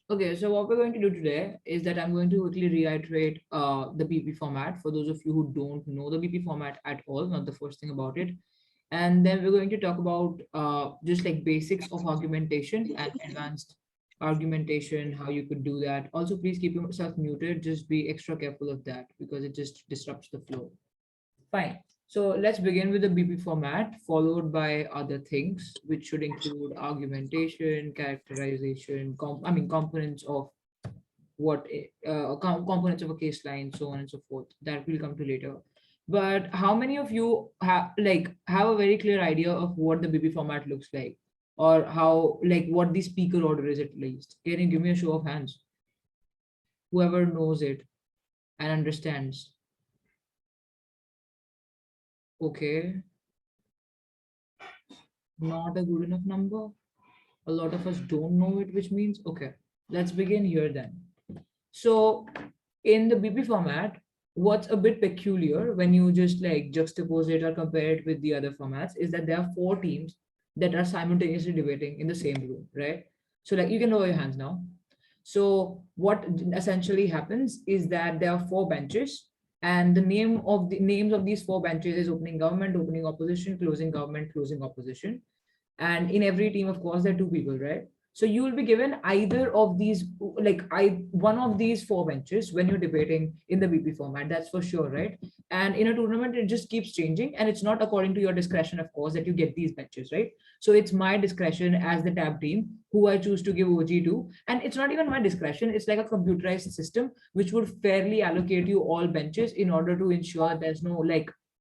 Okay, so what we're going to do today is that I'm going to quickly reiterate the BP format for those of you who don't know the BP format at all, not the first thing about it. And then we're going to talk about just like basics of argumentation and advanced argumentation, how you could do that. Also, please keep yourself muted. Just be extra careful of that because it just disrupts the flow. Fine. So let's begin with the BP format, followed by other things, which should include argumentation, characterization, components of components of a case line, so on and so forth. That will come to later. But how many of you have a very clear idea of what the BP format looks like, or how what the speaker order is at least? Can you give me a show of hands? Whoever knows it and understands. Okay, not a good enough number. A lot of us don't know it, which means, okay, let's begin here then. So in the BP format, what's a bit peculiar when you just like juxtapose it or compare it with the other formats is that there are four teams that are simultaneously debating in the same room, right? So like you can lower your hands now. So what essentially happens is that there are four benches, and the names of these four benches is opening government, opening opposition, closing government, closing opposition. And in every team, of course, there are two people, right? So you will be given either of these, one of these four benches when you're debating in the BP format. That's for sure, right? And in a tournament, it just keeps changing, and it's not according to your discretion, of course, that you get these benches, right? So it's my discretion as the tab team who I choose to give OG to, and it's not even my discretion. It's like a computerized system which would fairly allocate you all benches in order to ensure there's no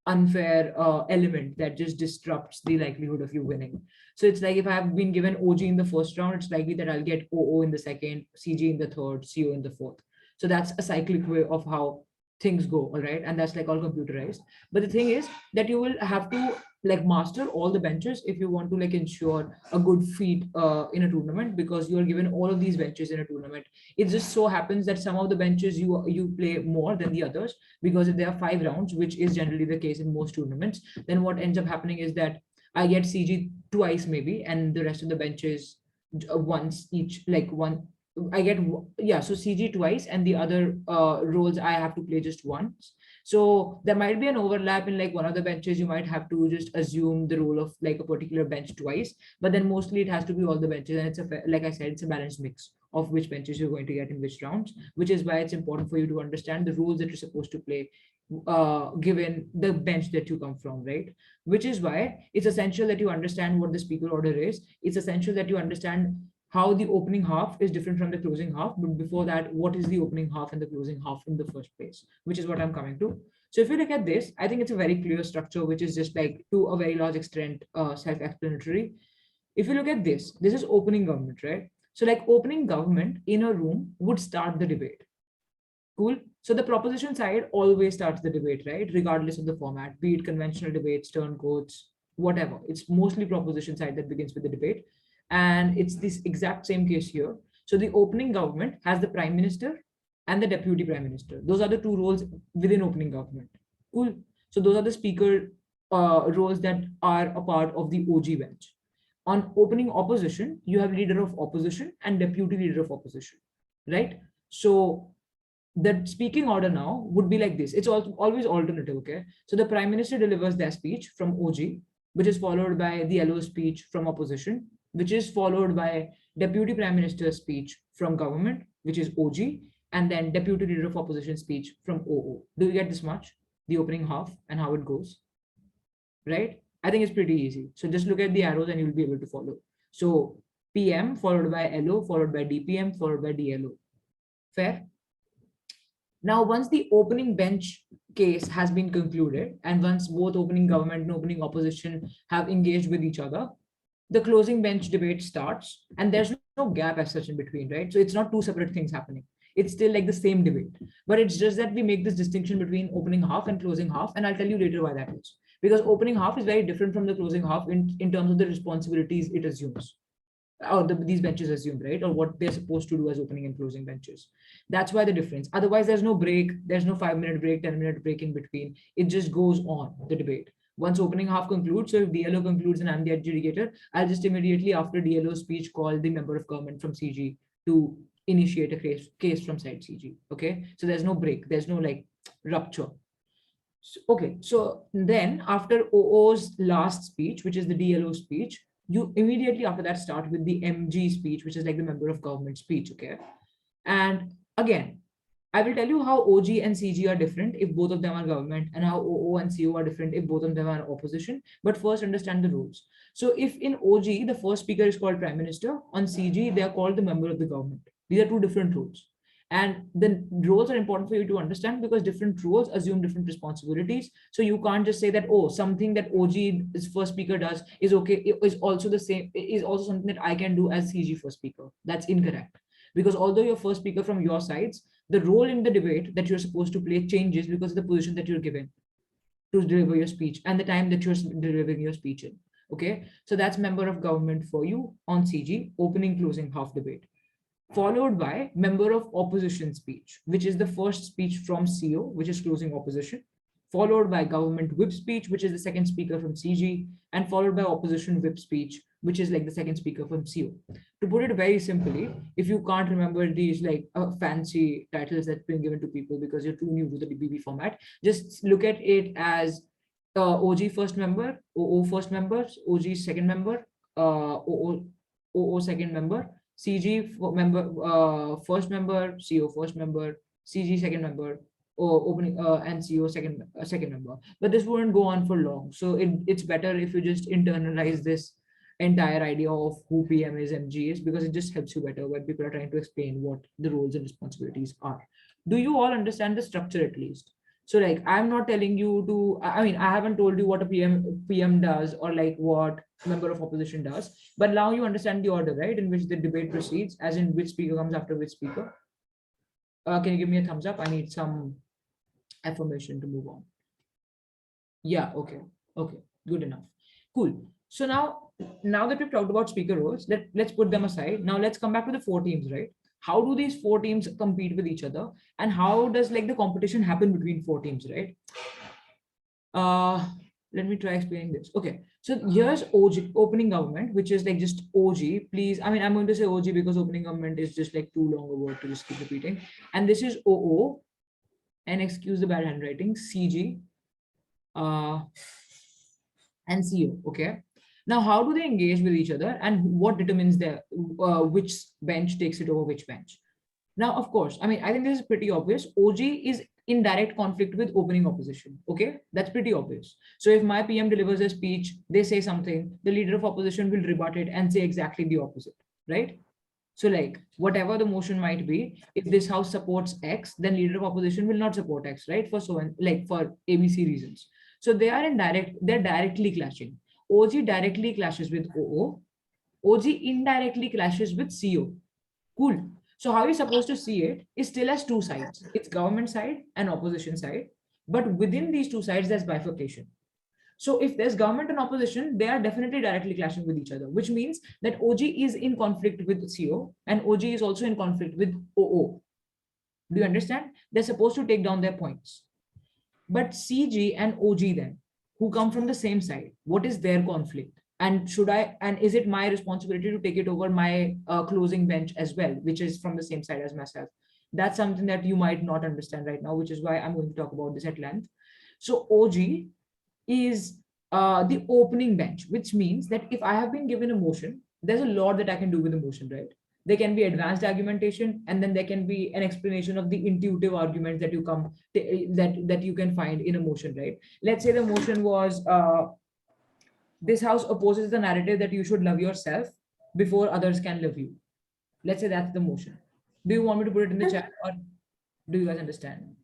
unfair element that just disrupts the likelihood of you winning. So it's like if I have been given OG in the first round, it's likely that I'll get OO in the second, CG in the third, CO in the fourth. So that's a cyclic way of how things go, all right? And that's like all computerized. But the thing is that you will have to master all the benches if you want to ensure a good feat in a tournament, because you are given all of these benches in a tournament. It just so happens that some of the benches you play more than the others, because if there are 5 rounds, which is generally the case in most tournaments, then what ends up happening is that I get CG twice maybe, and the rest of the benches once each, like one. I get yeah, so CG twice, and the other roles I have to play just once. So there might be an overlap in one of the benches. You might have to just assume the role of a particular bench twice, but then mostly it has to be all the benches, and it's like I said, it's a balanced mix of which benches you're going to get in which rounds, which is why it's important for you to understand the rules that you're supposed to play given the bench that you come from, right? Which is why it's essential that you understand what the speaker order is. It's essential that you understand how the opening half is different from the closing half. But before that, what is the opening half and the closing half in the first place, which is what I'm coming to. So if you look at this, I think it's a very clear structure, which is just to a very large extent self-explanatory. If you look at this is opening government, right? So opening government in a room would start the debate. Cool. So the proposition side always starts the debate, right? Regardless of the format, be it conventional debates, turn courts, whatever. It's mostly proposition side that begins with the debate. And it's this exact same case here. So the opening government has the prime minister and the deputy prime minister. Those are the two roles within opening government. Cool. So those are the speaker roles that are a part of the OG bench. On opening opposition, you have leader of opposition and deputy leader of opposition, right? So the speaking order now would be like this. It's always alternative, okay? So the prime minister delivers their speech from OG, which is followed by the LO speech from opposition, which is followed by deputy prime minister's speech from government, which is OG, and then deputy leader of opposition speech from OO. Do you get this much? The opening half and how it goes, right? I think it's pretty easy. So just look at the arrows and you'll be able to follow. So PM followed by LO, followed by DPM, followed by DLO. Fair? Now, once the opening bench case has been concluded, and once both opening government and opening opposition have engaged with each other, the closing bench debate starts, and there's no gap as such in between, right? So it's not two separate things happening. It's still like the same debate, but it's just that we make this distinction between opening half and closing half, and I'll tell you later why that is. Because opening half is very different from the closing half in terms of the responsibilities it assumes, or these benches assume, right? Or what they're supposed to do as opening and closing benches. That's why the difference. Otherwise, there's no break. There's no 5-minute break, 10-minute break in between. It just goes on the debate. Once opening half concludes, so if DLO concludes and I'm the adjudicator, I'll just immediately after DLO speech call the member of government from CG to initiate a case from side CG. Okay, so there's no break, there's no like rupture. Okay, so then after OO's last speech, which is the DLO speech, you immediately after that start with the MG speech, which is like the member of government speech. Okay, and again, I will tell you how OG and CG are different if both of them are government, and how OO and CO are different if both of them are opposition. But first, understand the rules. So if in OG, the first speaker is called Prime Minister, on CG, they are called the member of the government. These are two different rules. And the roles are important for you to understand because different roles assume different responsibilities. So you can't just say that, oh, something that OG first speaker does is okay, it is also the same, is also something that I can do as CG first speaker. That's incorrect. Because although you're first speaker from your sides, the role in the debate that you're supposed to play changes because of the position that you're given to deliver your speech and the time that you're delivering your speech in. Okay, so that's member of government for you on CG, opening, closing, half debate. Followed by member of opposition speech, which is the first speech from CO, which is closing opposition, followed by government whip speech, which is the second speaker from CG, and followed by opposition whip speech, which is like the second speaker from CO. To put it very simply, if you can't remember these like fancy titles that's been given to people because you're too new to the BB format, just look at it as OG first member, OO first member, OG second member, OO second member, CG member, first member, CO first member, CG second member, or opening and CO second member. But this wouldn't go on for long. So it's better if you just internalize this entire idea of who PM is, MG is, because it just helps you better when people are trying to explain what the roles and responsibilities are. Do you all understand the structure at least? So like, I'm not telling you to, I mean, I haven't told you what a PM does or like what member of opposition does, but now you understand the order, right? In which the debate proceeds, as in which speaker comes after which speaker. Can you give me a thumbs up? I need some affirmation to move on. Yeah, okay. Okay, good enough. Cool. So now that we've talked about speaker roles, let's put them aside. Now let's come back to the four teams, right? How do these four teams compete with each other? And how does like the competition happen between four teams, right? Let me try explaining this. Okay, so here's OG, opening government, which is like just OG. Please, I mean, I'm going to say OG because opening government is just like too long a word to just keep repeating. And this is OO, and excuse the bad handwriting, CG, and CO. Okay. Now, how do they engage with each other, and what determines their which bench takes it over which bench? Now, of course, I mean, I think this is pretty obvious. OG is in direct conflict with opening opposition. Okay, that's pretty obvious. So if my PM delivers a speech, they say something, the leader of opposition will rebut it and say exactly the opposite, right? So like whatever the motion might be, if this house supports X, then leader of opposition will not support X, right? For so and like for ABC reasons. So they're directly clashing. OG directly clashes with OO. OG indirectly clashes with CO. Cool. So how you're supposed to see it is still as two sides. It's government side and opposition side. But within these two sides, there's bifurcation. So if there's government and opposition, they are definitely directly clashing with each other, which means that OG is in conflict with CO and OG is also in conflict with OO. Do you understand? They're supposed to take down their points. But CG and OG then, who come from the same side, what is their conflict? And is it my responsibility to take it over my closing bench as well, which is from the same side as myself? That's something that you might not understand right now, which is why I'm going to talk about this at length. So OG is the opening bench, which means that if I have been given a motion, there's a lot that I can do with the motion, right? There can be advanced argumentation, and then there can be an explanation of the intuitive arguments that that you can find in a motion, right? Let's say the motion was this house opposes the narrative that you should love yourself before others can love you. Let's say that's the motion. Do you want me to put it in the chat, or do you guys understand?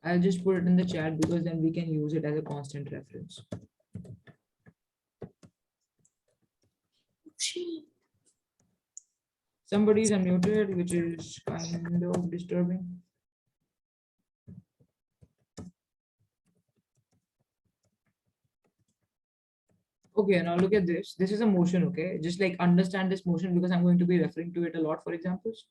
I'll just put it in the chat because then we can use it as a constant reference. Somebody is unmuted, which is kind of disturbing. Okay, now look at this. This is a motion, okay? Just like understand this motion because I'm going to be referring to it a lot for examples.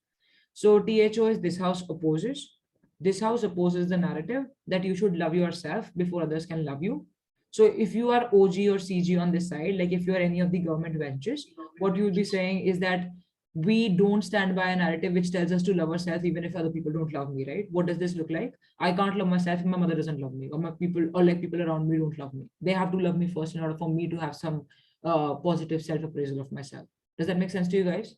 So THO is this house opposes. This house opposes the narrative that you should love yourself before others can love you. So if you are OG or CG on this side, like if you are any of the government benches, what you would be saying is that we don't stand by a narrative which tells us to love ourselves even if other people don't love me, right? What does this look like? I can't love myself if my mother doesn't love me, or my people, or like people around me don't love me. They have to love me first in order for me to have some positive self-appraisal of myself. Does that make sense to you guys?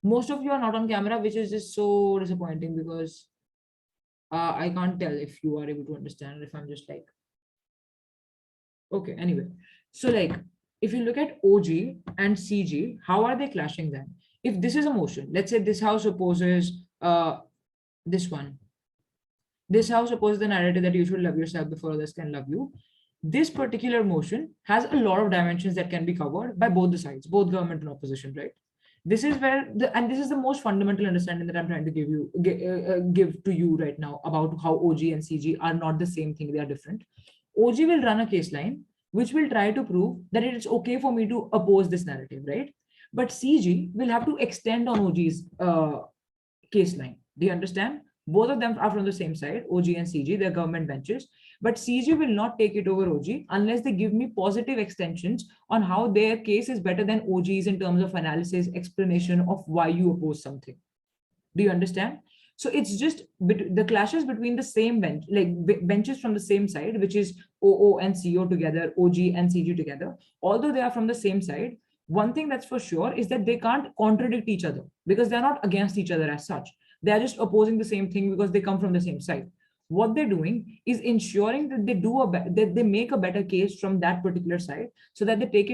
Most of you are not on camera, which is just so disappointing because I can't tell if you are able to understand or if I'm just like, okay, anyway. So like, if you look at OG and CG, how are they clashing then? If this is a motion, let's say this house opposes this one. This house opposes the narrative that you should love yourself before others can love you. This particular motion has a lot of dimensions that can be covered by both the sides, both government and opposition, right? This is where and this is the most fundamental understanding that I'm trying to give to you right now about how OG and CG are not the same thing, they are different. OG will run a case line which will try to prove that it is okay for me to oppose this narrative, right? But CG will have to extend on OG's case line. Do you understand? Both of them are from the same side, OG and CG, they're government benches. But CG will not take it over OG unless they give me positive extensions on how their case is better than OG's in terms of analysis, explanation of why you oppose something. Do you understand? So it's just the clashes between the same bench, like benches from the same side, which is OO and CO together, OG and CG together. Although they are from the same side, one thing that's for sure is that they can't contradict each other because they're not against each other as such. They're just opposing the same thing because they come from the same side. What they're doing is ensuring that that they make a better case from that particular side, so that they take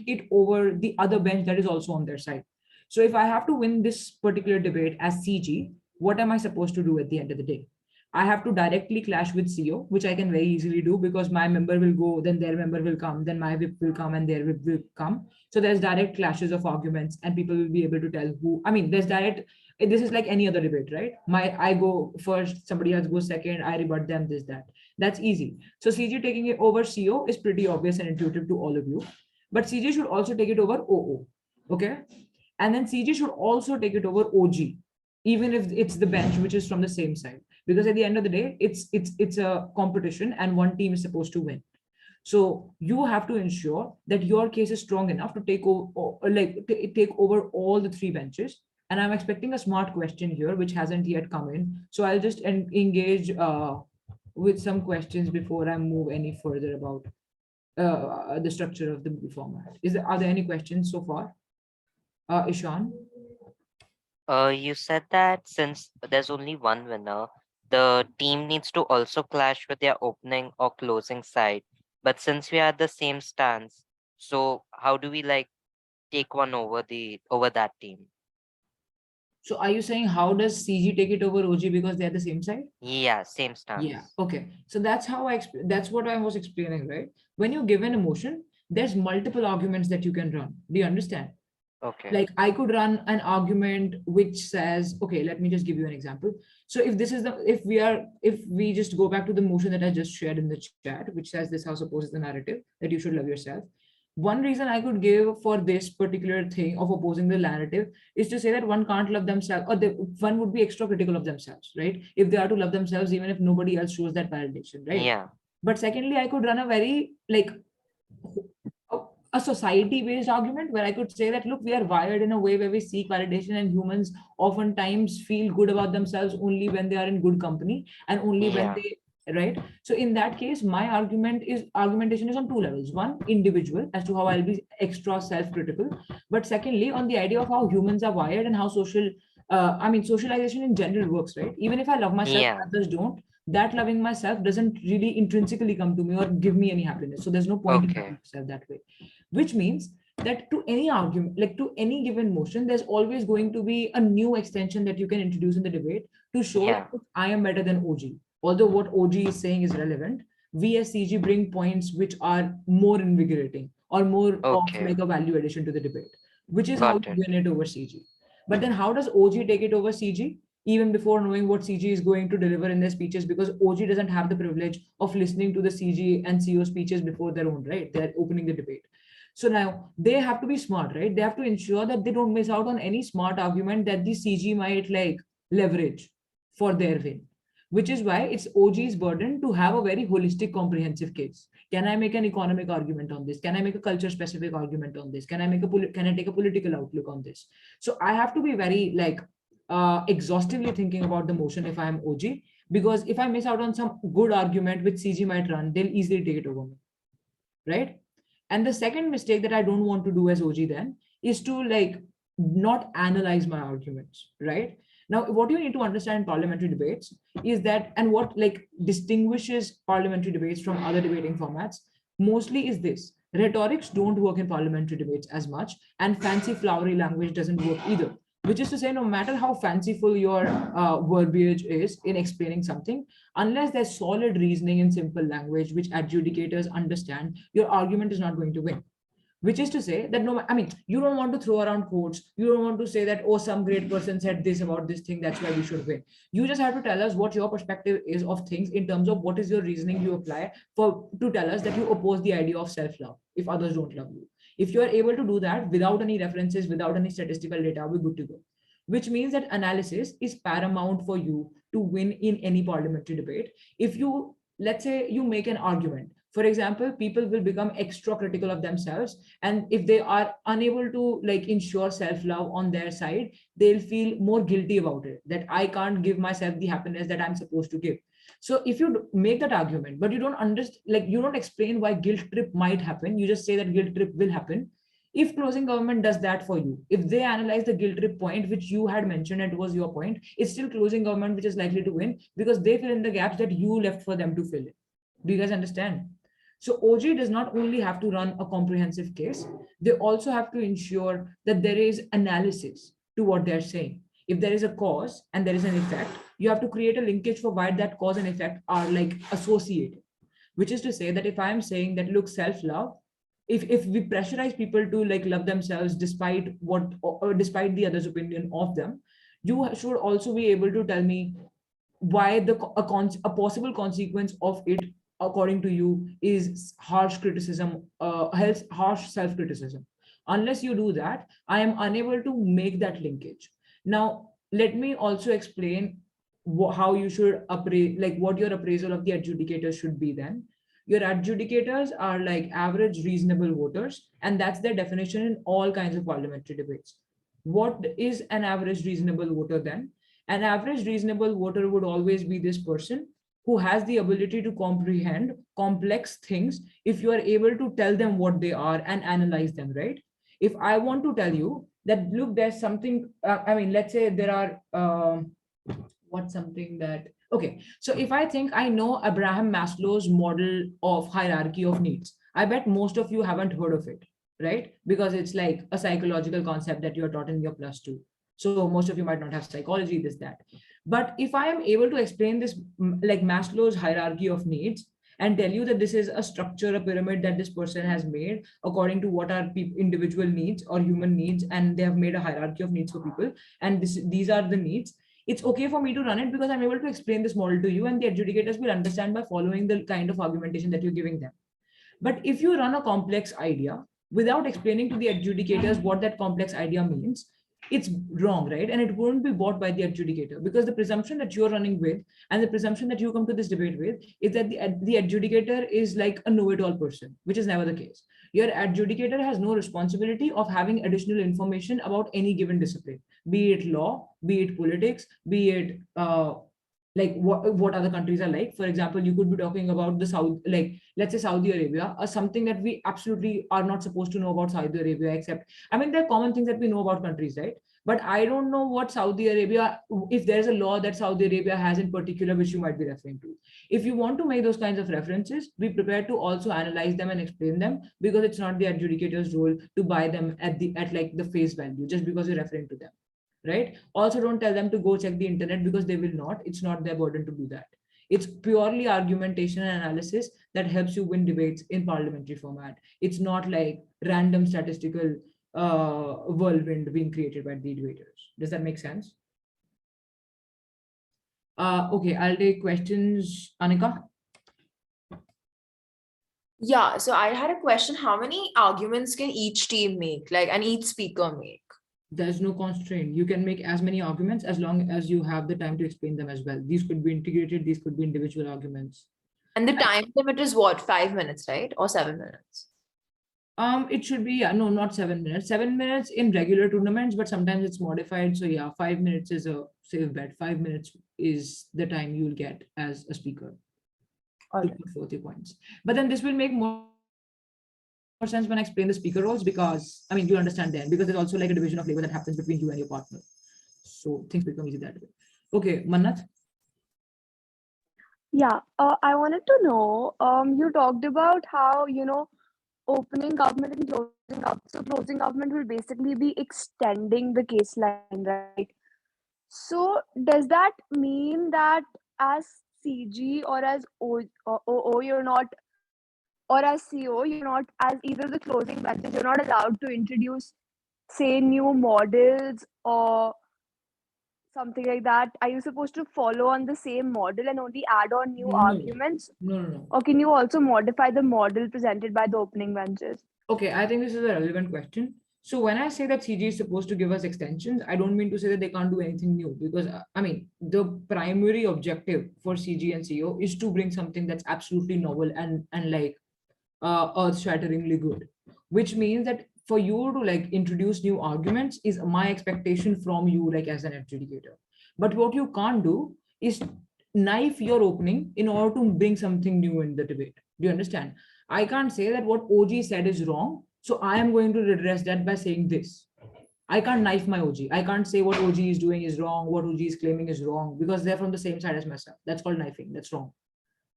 it over the other bench that is also on their side. So if I have to win this particular debate as CG, what am I supposed to do at the end of the day? I have to directly clash with CO, which I can very easily do because my member will go, then their member will come, then my whip will come, and their whip will come. So there's direct clashes of arguments, and people will be able to tell who. I mean, there's direct. This is like any other debate, right? I go first, somebody else goes second, I rebut them, this, that. That's easy. So CG taking it over CO is pretty obvious and intuitive to all of you. But CG should also take it over OO. Okay. And then CG should also take it over OG, even if it's the bench which is from the same side. Because at the end of the day, it's a competition and one team is supposed to win. So you have to ensure that your case is strong enough to take over all the three benches. And I'm expecting a smart question here, which hasn't yet come in. So I'll just engage with some questions before I move any further about the structure of the format. Are there any questions so far? Ishan? You said that since there's only one winner, the team needs to also clash with their opening or closing side. But since we are at the same stance, so how do we like take one over that team? So are you saying how does CG take it over OG because they're the same side? Yeah, same Yeah. stance. Okay. So that's how that's what I was explaining, right? When you give an emotion, there's multiple arguments that you can run. Do you understand? Okay. Like I could run an argument which says, okay, let me just give you an example. So if we just go back to the motion that I just shared in the chat, which says this house opposes the narrative that you should love yourself. One reason I could give for this particular thing of opposing the narrative is to say that one can't love themselves, or one would be extra critical of themselves, right? If they are to love themselves, even if nobody else shows that validation, right? Yeah. But secondly, I could run a very like a society based argument where I could say that, look, we are wired in a way where we seek validation, and humans oftentimes feel good about themselves only when they are in good company and only when Yeah. they, right? So in that case, my argumentation is on two levels. One, individual, as to how I'll be extra self-critical, but secondly, on the idea of how humans are wired and how socialization in general works, right? Even if I love myself, Yeah. others don't, that loving myself doesn't really intrinsically come to me or give me any happiness. So there's no point in loving Okay. myself that way, which means that to any argument, like to any given motion, there's always going to be a new extension that you can introduce in the debate to show Yeah. that I am better than OG. Although what OG is saying is relevant, we as CG bring points which are more invigorating or more of Okay. like a value addition to the debate, which is how Got you it. win it over CG. But then how does OG take it over CG? Even before knowing what CG is going to deliver in their speeches, because OG doesn't have the privilege of listening to the CG and CO speeches before their own, right? They're opening the debate. So now they have to be smart, right? They have to ensure that they don't miss out on any smart argument that the CG might like leverage for their win. which is why it's OG's burden to have a very holistic, comprehensive case. Can I make an economic argument on this? Can I make a culture specific argument on this? Can I take a political outlook on this? So I have to be very like exhaustively thinking about the motion if I'm OG, because if I miss out on some good argument which CG might run, they'll easily take it over me, right? And the second mistake that I don't want to do as OG then is to like not analyze my arguments, right? Now, what you need to understand in parliamentary debates is that, and what like distinguishes parliamentary debates from other debating formats mostly is this: rhetorics don't work in parliamentary debates as much, and fancy flowery language doesn't work either. Which is to say, no matter how fanciful your verbiage is in explaining something, unless there's solid reasoning in simple language which adjudicators understand, your argument is not going to win. Which is to say that no, I mean, you don't want to throw around quotes. You don't want to say that, oh, some great person said this about this thing, that's why we should win. You just have to tell us what your perspective is of things in terms of what is your reasoning you apply for to tell us that you oppose the idea of self-love if others don't love you. If you are able to do that without any references, without any statistical data, we're good to go. Which means that analysis is paramount for you to win in any parliamentary debate. If you, let's say, you make an argument, for example, people will become extra critical of themselves, and if they are unable to like ensure self-love on their side, they'll feel more guilty about it, that I can't give myself the happiness that I'm supposed to give. So if you make that argument but you don't understand, like you don't explain why guilt trip might happen, you just say that guilt trip will happen. If closing government does that for you, if they analyze the guilt trip point which you had mentioned and it was your point, it's still closing government which is likely to win, because they fill in the gaps that you left for them to fill in. Do you guys understand? So OG does not only have to run a comprehensive case, they also have to ensure that there is analysis to what they're saying. If there is a cause and there is an effect, you have to create a linkage for why that cause and effect are like associated. Which is to say that if I am saying that, look, self-love, if we pressurize people to like love themselves despite what, or despite the other's opinion of them, you should also be able to tell me why a possible consequence of it according to you is harsh criticism, harsh self-criticism. Unless you do that, I am unable to make that linkage. Now let me also explain how you should appraise, like what your appraisal of the adjudicators should be then. Your adjudicators are like average reasonable voters, and that's their definition in all kinds of parliamentary debates. What is an average reasonable voter then? An average reasonable voter would always be this person who has the ability to comprehend complex things if you are able to tell them what they are and analyze them, right? If I want to tell you that, look, there's something, I mean, let's say there are, what's something that, okay, so if I think I know Abraham Maslow's model of hierarchy of needs, I bet most of you haven't heard of it, right? Because it's like a psychological concept that you're taught in your +2. So most of you might not have psychology, this, that. But if I am able to explain this, like Maslow's hierarchy of needs, and tell you that this is a structure, a pyramid that this person has made according to what are individual needs or human needs, and they have made a hierarchy of needs for people, and these are the needs, it's okay for me to run it because I'm able to explain this model to you, and the adjudicators will understand by following the kind of argumentation that you're giving them. But if you run a complex idea without explaining to the adjudicators what that complex idea means, it's wrong, right? And it won't be bought by the adjudicator, because the presumption that you're running with and the presumption that you come to this debate with is that the adjudicator is like a know-it-all person, which is never the case. Your adjudicator has no responsibility of having additional information about any given discipline, be it law, be it politics, be it like what other countries are like. For example, you could be talking about the South, like let's say Saudi Arabia, or something that we absolutely are not supposed to know about Saudi Arabia, except, I mean, there are common things that we know about countries, right? But I don't know what Saudi Arabia, if there's a law that Saudi Arabia has in particular, which you might be referring to. If you want to make those kinds of references, be prepared to also analyze them and explain them, because it's not the adjudicator's role to buy them at like the face value just because you're referring to them, right? Also, don't tell them to go check the internet, because they will not. It's not their burden to do that. It's purely argumentation and analysis that helps you win debates in parliamentary format. It's not like random statistical whirlwind being created by the debaters. Does that make sense? Okay, I'll take questions. Anika? Yeah, so I had a question. How many arguments can each team make, like, and each speaker make? There's no constraint. You can make as many arguments as long as you have the time to explain them as well. These could be integrated, these could be individual arguments. And the time limit is what, 5 minutes, right? Or 7 minutes? It should be, yeah, no, not 7 minutes. 7 minutes in regular tournaments, but sometimes it's modified. So yeah, 5 minutes is a safe bet. 5 minutes is the time you'll get as a speaker All to right. put forth your points. But then this will make more sense when I explain the speaker roles, because I mean, you understand then, because there's also like a division of labor that happens between you and your partner. So things become easy that way. Okay, Mannat. Yeah, I wanted to know, you talked about how, opening government and closing up. So closing government will basically be extending the case line, right? So does that mean that as CG or as OO, you're not, or as CO, you're not, as either the closing branches, you're not allowed to introduce, say, new models or something like that? Are you supposed to follow on the same model and only add on new No, arguments? no. Or can you also modify the model presented by the opening benches? Okay, I think this is a relevant question. So when I say that CG is supposed to give us extensions, I don't mean to say that they can't do anything new, because I mean, the primary objective for CG and CO is to bring something that's absolutely novel and like earth-shatteringly good, which means that for you to like introduce new arguments is my expectation from you, like as an adjudicator. But what you can't do is knife your opening in order to bring something new in the debate. Do you understand? I can't say that what OG said is wrong, so I am going to redress that by saying this. I can't knife my OG. I can't say what OG is doing is wrong, what OG is claiming is wrong, because they're from the same side as myself. That's called knifing. That's wrong.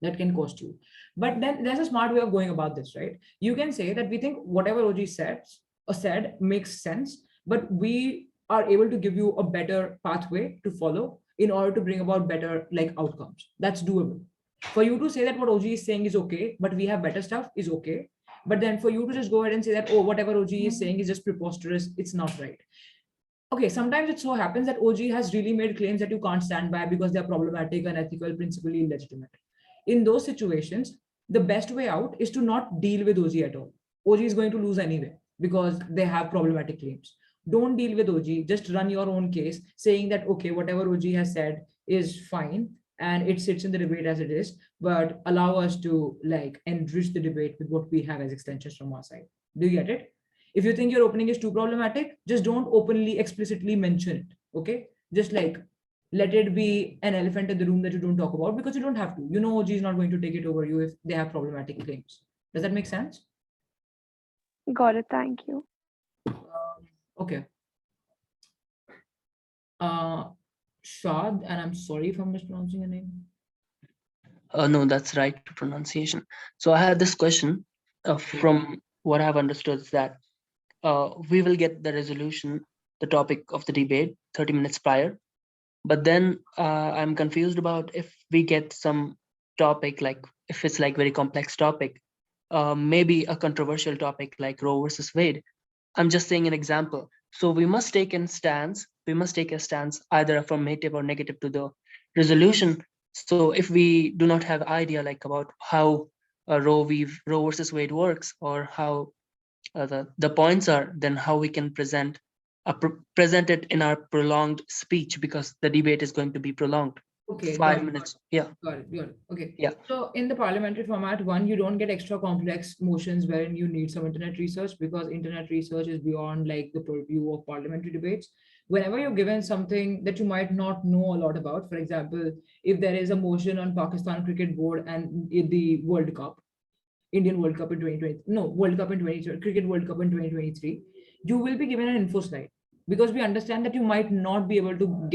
That can cost you. But then there's a smart way of going about this, right? You can say that we think whatever OG said makes sense, but we are able to give you a better pathway to follow in order to bring about better like outcomes. That's doable. For you to say that what OG is saying is okay, but we have better stuff is okay. But then for you to just go ahead and say that, oh, whatever OG is saying is just preposterous, it's not right. Okay, sometimes it so happens that OG has really made claims that you can't stand by because they're problematic, unethical, principally illegitimate. In those situations, the best way out is to not deal with OG at all. OG is going to lose anyway because they have problematic claims. Don't deal with OG, just run your own case saying that, okay, whatever OG has said is fine and it sits in the debate as it is, but allow us to like enrich the debate with what we have as extensions from our side. Do you get it? If you think your opening is too problematic, just don't openly, explicitly mention it. Okay. Just like let it be an elephant in the room that you don't talk about, because you don't have to. You know, OG is not going to take it over you if they have problematic claims. Does that make sense? Got it. Thank you. Okay. Shad, and I'm sorry if I'm mispronouncing your name. No, that's right pronunciation. So I had this question from what I've understood is that we will get the resolution, the topic of the debate 30 minutes prior. But then I'm confused about if we get some topic, like if it's like very complex topic, maybe a controversial topic like Roe versus Wade. I'm just saying an example. So we must take a stance. We must take a stance, either affirmative or negative to the resolution. So if we do not have idea like about how Roe versus Wade works, or how the points are, then how we can present it in our prolonged speech, because the debate is going to be prolonged. Okay. 5 minutes. Yeah. Got it. Okay. Yeah. So in the parliamentary format, one, you don't get extra complex motions wherein you need some internet research, because internet research is beyond like the purview of parliamentary debates. Whenever you're given something that you might not know a lot about, for example, if there is a motion on Pakistan Cricket Board and in the World Cup, Indian World Cup in 2020, no, World Cup in 2020, Cricket World Cup in 2023, you will be given an info slide, because we understand that you might not be able to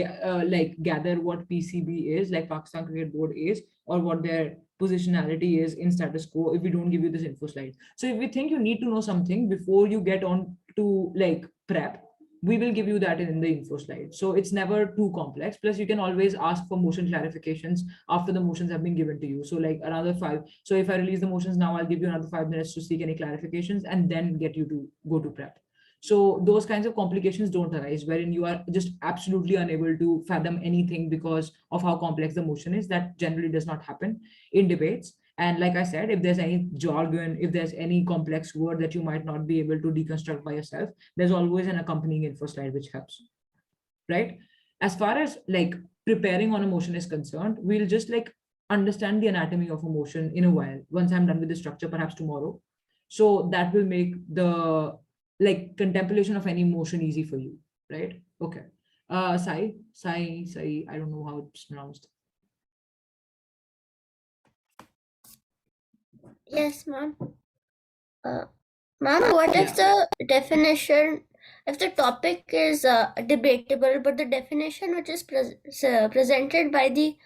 like gather what PCB is, like Pakistan Cricket Board is, or what their positionality is in status quo if we don't give you this info slide. So if we think you need to know something before you get on to like prep, we will give you that in the info slide. So it's never too complex. Plus, you can always ask for motion clarifications after the motions have been given to you. So like another 5. So if I release the motions now, I'll give you another 5 minutes to seek any clarifications and then get you to go to prep. So those kinds of complications don't arise wherein you are just absolutely unable to fathom anything because of how complex the motion is. That generally does not happen in debates. And like I said, if there's any jargon, if there's any complex word that you might not be able to deconstruct by yourself, there's always an accompanying info slide which helps, right? As far as like preparing on emotion is concerned, we'll just like understand the anatomy of emotion in a while. Once I'm done with the structure, perhaps tomorrow. So that will make the like contemplation of any emotion easy for you, right? Okay. Sai, I don't know how it's pronounced. Yes, ma'am. Ma'am, what if the definition, if the topic is debatable, but the definition which is presented by the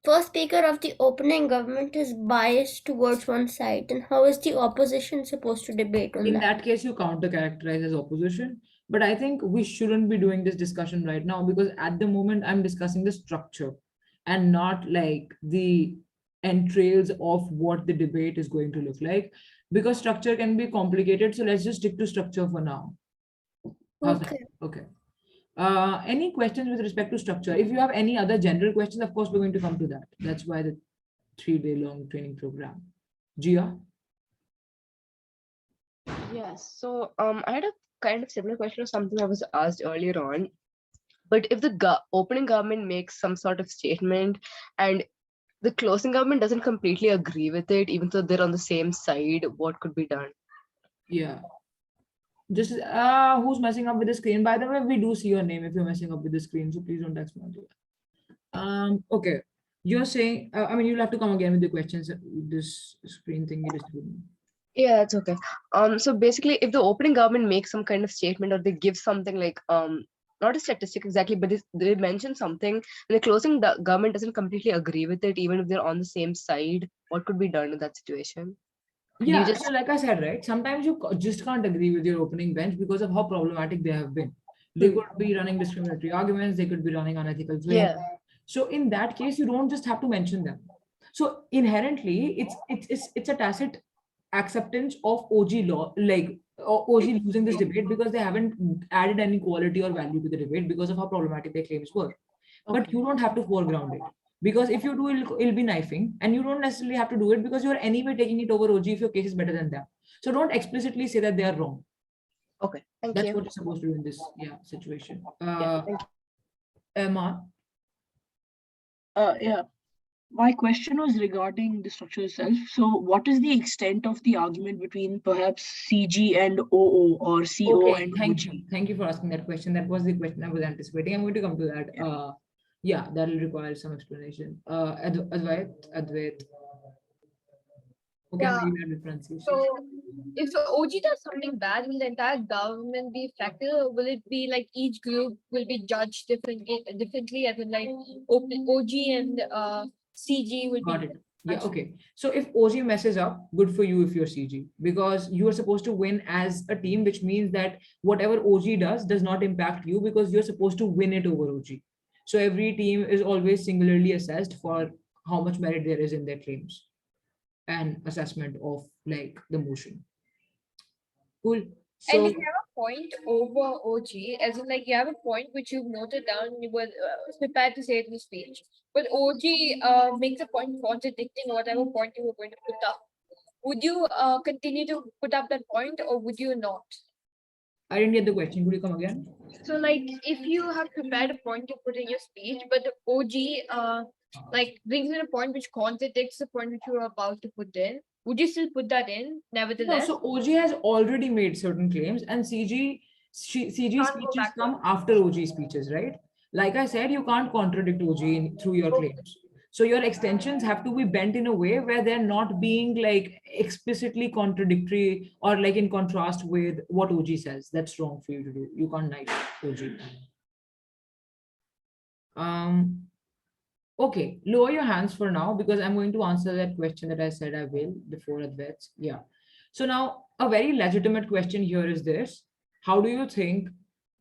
first speaker of the opening government is biased towards one side, then how is the opposition supposed to debate on In that? that case, you counter characterize as opposition. But I think we shouldn't be doing this discussion right now, because at the moment I'm discussing the structure and not like the entrails of what the debate is going to look like, because structure can be complicated. So let's just stick to structure for now. How's that? Okay. Okay. Any questions with respect to structure? If you have any other general questions, of course, we're going to come to that. That's why the 3-day long training program. Gia? Yes. So I had a kind of similar question or something that was asked earlier on. But if the opening government makes some sort of statement and the closing government doesn't completely agree with it, even though they're on the same side, what could be done? Yeah. Just who's messing up with the screen? By the way, we do see your name if you're messing up with the screen, so please don't text me. Okay. You're saying, I mean, you'll have to come again with the questions. This screen thing you just told me. Yeah, that's okay. So basically, if the opening government makes some kind of statement or they give something like not a statistic exactly, but they mention something, and the closing government doesn't completely agree with it, even if they're on the same side, what could be done in that situation? Yeah, just- so like I said, right, sometimes you just can't agree with your opening bench because of how problematic they have been. They could be running discriminatory arguments, they could be running unethical claims. Yeah. So in that case, you don't just have to mention them. So inherently, it's a tacit acceptance of OG law, like OG losing this debate because they haven't added any quality or value to the debate because of how problematic their claims were. But Okay. you don't have to foreground it, because if you do, it'll be knifing, and you don't necessarily have to do it because you're anyway taking it over OG if your case is better than them. So don't explicitly say that they are wrong. Okay. Thank That's you. what you're supposed to do in this situation. Yeah, thank you. Emma, Yeah. My question was regarding the structure itself. So, what is the extent of the argument between perhaps CG and OO or CO okay, and thank OG? you. Thank you for asking that question. That was the question I was anticipating. I'm going to come to that. Yeah, that'll require some explanation. Advait. Okay, Yeah. maybe I'll pronunciation. So if the OG does something bad, will the entire government be affected, or will it be like each group will be judged differently as in like OG and CG will Got be it. Yeah, okay. So if OG messes up, good for you if you're CG, because you are supposed to win as a team, which means that whatever OG does not impact you because you're supposed to win it over OG. So every team is always singularly assessed for how much merit there is in their claims and assessment of like the motion. Cool. And So if you have a point over OG, as in like you have a point which you've noted down, you were prepared to say it in the speech, but OG makes a point contradicting whatever point you were going to put up. Would you continue to put up that point, or would you not? I didn't get the question. Could you come again? So like if you have prepared a point to put in your speech, but the OG like brings in a point which contradicts the point which you were about to put in, would you still put that in No, nevertheless? so OG has already made certain claims, and CG Can't go speeches back. come after OG speeches, right? Like I said, you can't contradict OG through your Okay. claims. So your extensions have to be bent in a way where they're not being like explicitly contradictory or like in contrast with what OG says. That's wrong for you to do. You can't knife OG. Okay, lower your hands for now because I'm going to answer that question that I said I will before Advaits. Yeah. So now a very legitimate question here is this. How do you think?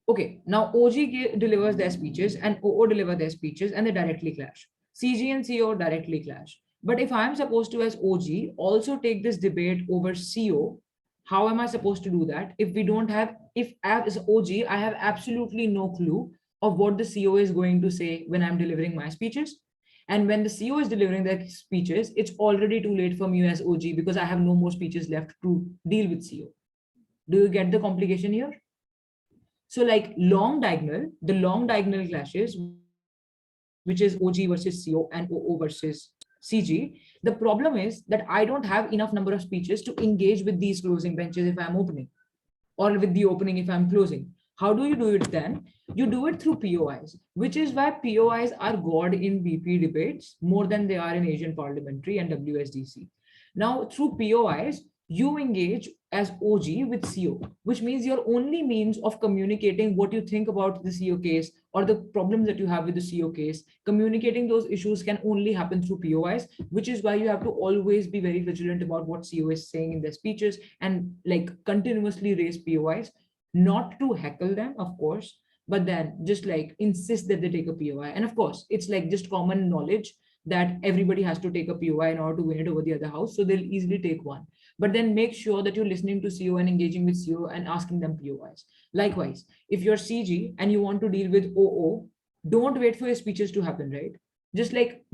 Okay, now OG delivers their speeches and OO deliver their speeches and they directly clash. CG and CO directly clash. But if I'm supposed to, as OG, also take this debate over CO, how am I supposed to do that if we don't have, if as OG, I have absolutely no clue of what the CO is going to say when I'm delivering my speeches? And when the CO is delivering their speeches, it's already too late for me as OG because I have no more speeches left to deal with CO. Do you get the complication here? So like the long diagonal clashes, which is OG versus CO and OO versus CG. The problem is that I don't have enough number of speeches to engage with these closing benches if I'm opening, or with the opening if I'm closing. How do you do it then? You do it through POIs, which is why POIs are God in BP debates more than they are in Asian parliamentary and WSDC. Now, through POIs, you engage as OG with CO, which means your only means of communicating what you think about the CO case or the problems that you have with the CO case, communicating those issues can only happen through POIs, which is why you have to always be very vigilant about what CO is saying in their speeches and like continuously raise POIs, not to heckle them, of course, but then just like insist that they take a POI. And of course, it's like just common knowledge that everybody has to take a POI in order to win it over the other house. So they'll easily take one. But then make sure that you're listening to CO and engaging with CO and asking them POIs. Likewise, if you're CG and you want to deal with OO, don't wait for your speeches to happen, right? Just like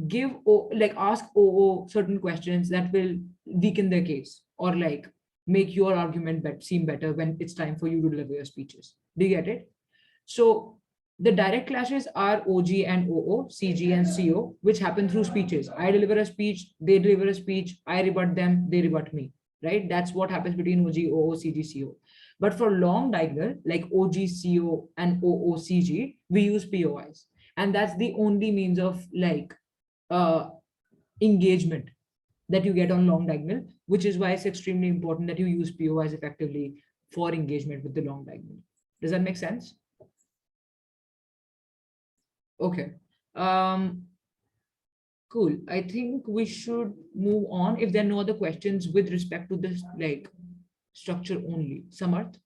ask OO certain questions that will weaken their case or like make your argument seem better when it's time for you to deliver your speeches. Do you get it? So the direct clashes are OG and OO, CG and CO, which happen through speeches. I deliver a speech, they deliver a speech, I rebut them, they rebut me, right? That's what happens between OG, OO, CG, CO. But for long diagonal, like OG, CO and OO, CG, we use POIs. And that's the only means of like engagement that you get on long diagonal, which is why it's extremely important that you use POIs effectively for engagement with the long diagonal. Does that make sense? Okay. Cool. I think we should move on if there are no other questions with respect to this like structure only. Samarth?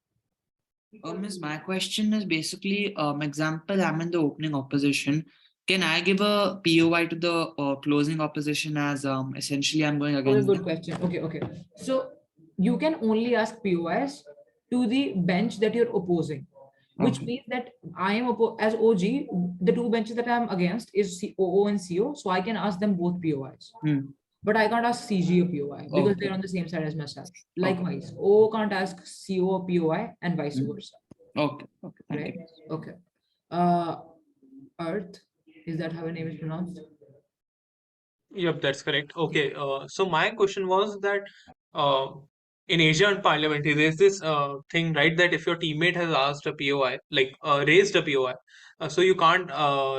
Miss, my question is basically, example, I'm in the opening opposition. Can I give a POI to the closing opposition as essentially I'm going Okay, against good them? question. Okay. So you can only ask POIs to the bench that you're opposing, which Okay. means that I am as OG, the two benches that I'm against is OO and CO, so I can ask them both POIs. But I can't ask CG a POI because they're on the same side as myself. Likewise, OO can't ask CO a POI and vice versa. Okay. Thank Right? you. Okay. Earth, is that how her name is pronounced? Yep, that's correct. Okay, so my question was that in Asian parliamentary, there's this thing, right, that if your teammate has asked a POI, like raised a POI, so you can't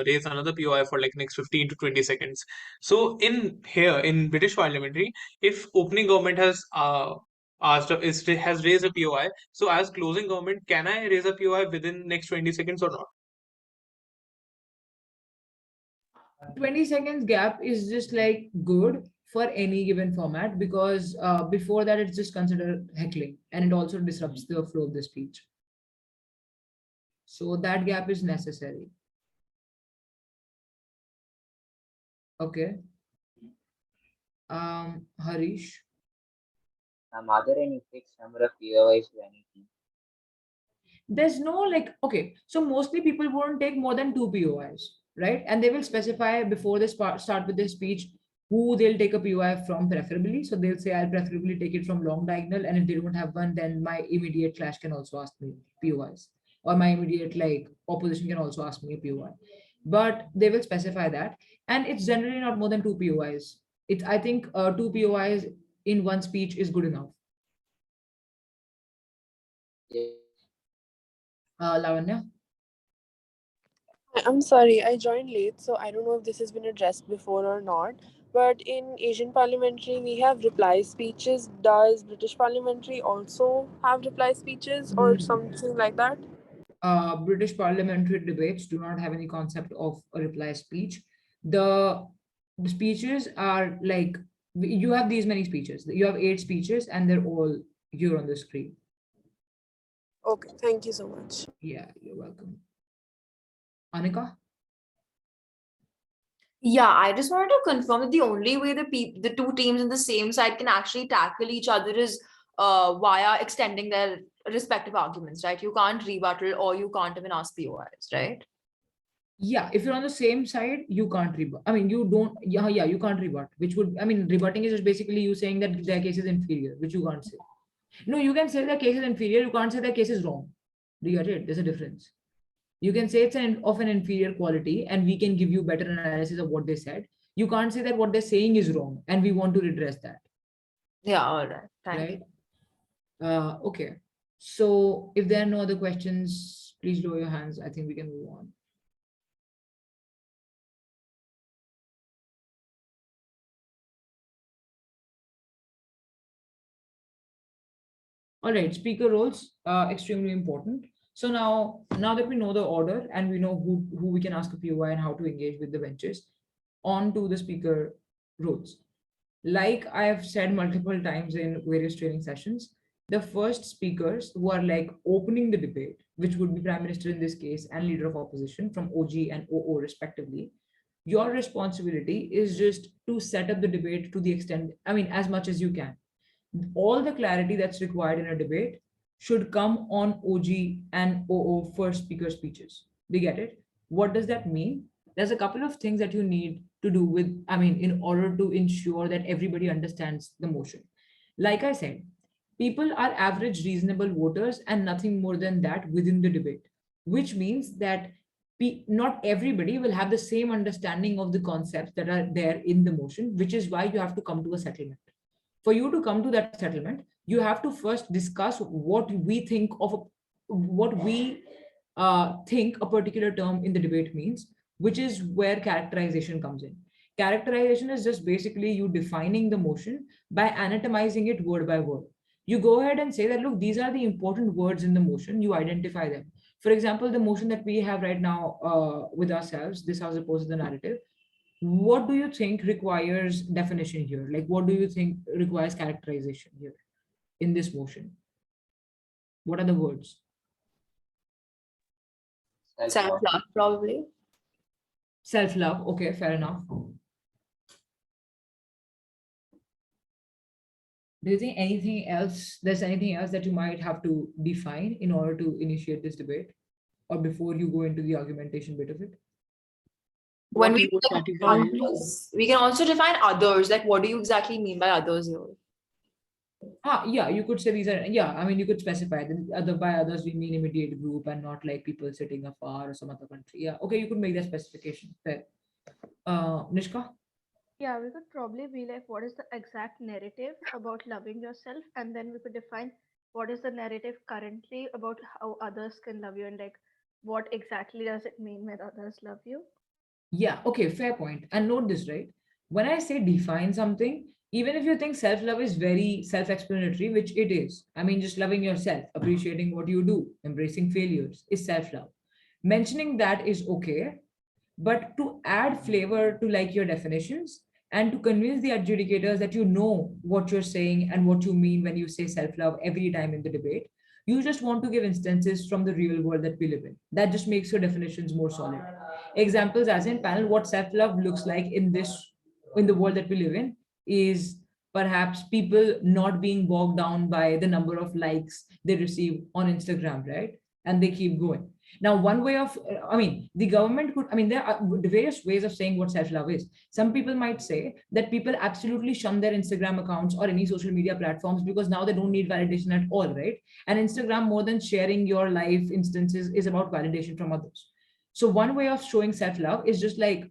raise another POI for like next 15 to 20 seconds. So in British parliamentary, if opening government has has raised a POI, so as closing government, can I raise a POI within next 20 seconds or not? 20 seconds gap is just like good for any given format because before that it's just considered heckling and it also disrupts the flow of the speech. So that gap is necessary. Okay. Harish. Are there any fixed number of POIs to any team? There's no like, okay, so mostly people won't take more than 2 POIs, right? And they will specify before they start with their speech who they'll take a POI from preferably. So they'll say, I'll preferably take it from long diagonal. And if they don't have one, then my immediate clash can also ask me POIs. Or my immediate like opposition can also ask me a POI. But they will specify that. And it's generally not more than 2 POIs. I think 2 POIs in one speech is good enough. Lavanya? I'm sorry, I joined late, so I don't know if this has been addressed before or not. But in Asian parliamentary, we have reply speeches. Does British parliamentary also have reply speeches or something like that? British parliamentary debates do not have any concept of a reply speech. The speeches are like, you have these many speeches. You have 8 speeches and they're all here on the screen. Okay, thank you so much. Yeah, you're welcome. Anika? Yeah, I just wanted to confirm that the only way the two teams in the same side can actually tackle each other is via extending their respective arguments, right? You can't rebuttal or you can't even ask POIs, right? Yeah, if you're on the same side, you can't rebut. I mean, you don't, yeah, you can't rebut, which would, I mean, rebutting is just basically you saying that their case is inferior, which you can't say. No, you can say their case is inferior, you can't say their case is wrong. Do you get it? There's a difference. You can say it's of an inferior quality and we can give you better analysis of what they said. You can't say that what they're saying is wrong and we want to redress that, Yeah, all right. Thank you. right? Okay. So if there are no other questions, please lower your hands. I think we can move on. All right, speaker roles are extremely important. So now that we know the order and we know who we can ask a POI and how to engage with the benches, on to the speaker roles. Like I have said multiple times in various training sessions, the first speakers who are like opening the debate, which would be Prime Minister in this case and Leader of Opposition from OG and OO respectively, your responsibility is just to set up the debate to the extent, I mean, as much as you can. All the clarity that's required in a debate should come on OG and OO first speaker speeches. Do you get it? What does that mean? There's a couple of things that you need to do with, I mean, in order to ensure that everybody understands the motion. Like I said, people are average reasonable voters and nothing more than that within the debate, which means that not everybody will have the same understanding of the concepts that are there in the motion, which is why you have to come to a settlement. For you to come to that settlement, you have to first discuss what we think of what we think a particular term in the debate means, which is where characterization comes in. Characterization is just basically you defining the motion by anatomizing it word by word. You go ahead and say that, look, these are the important words in the motion, you identify them. For example, the motion that we have right now with ourselves, this house opposes the narrative, what do you think requires definition here? Like, what do you think requires characterization here in this motion? What are the words? Self-love, probably. Self-love. Okay, fair enough. Do you think there's anything else that you might have to define in order to initiate this debate or before you go into the argumentation bit of it? When What we you would say categorize? others, we can also define others. Like, what do you exactly mean by others here? Yeah, you could say these are, yeah, I mean, you could specify that other by others, we mean immediate group and not like people sitting afar or some other country. Yeah, okay, you could make that specification. Fair. Nishka? Yeah, we could probably be like, what is the exact narrative about loving yourself? And then we could define what is the narrative currently about how others can love you and like what exactly does it mean when others love you? Yeah, okay, fair point. And note this, right? When I say define something, even if you think self-love is very self-explanatory, which it is, I mean, just loving yourself, appreciating what you do, embracing failures is self-love. Mentioning that is okay, but to add flavor to like your definitions and to convince the adjudicators that you know what you're saying and what you mean when you say self-love every time in the debate, you just want to give instances from the real world that we live in. That just makes your definitions more solid. Examples as in panel, what self-love looks like in the world that we live in is perhaps people not being bogged down by the number of likes they receive on Instagram, right? And they keep going. Now, one way of, I mean, the government could, I mean, there are various ways of saying what self-love is. Some people might say that people absolutely shun their Instagram accounts or any social media platforms because now they don't need validation at all, right? And Instagram, more than sharing your life instances, is about validation from others. So one way of showing self-love is just like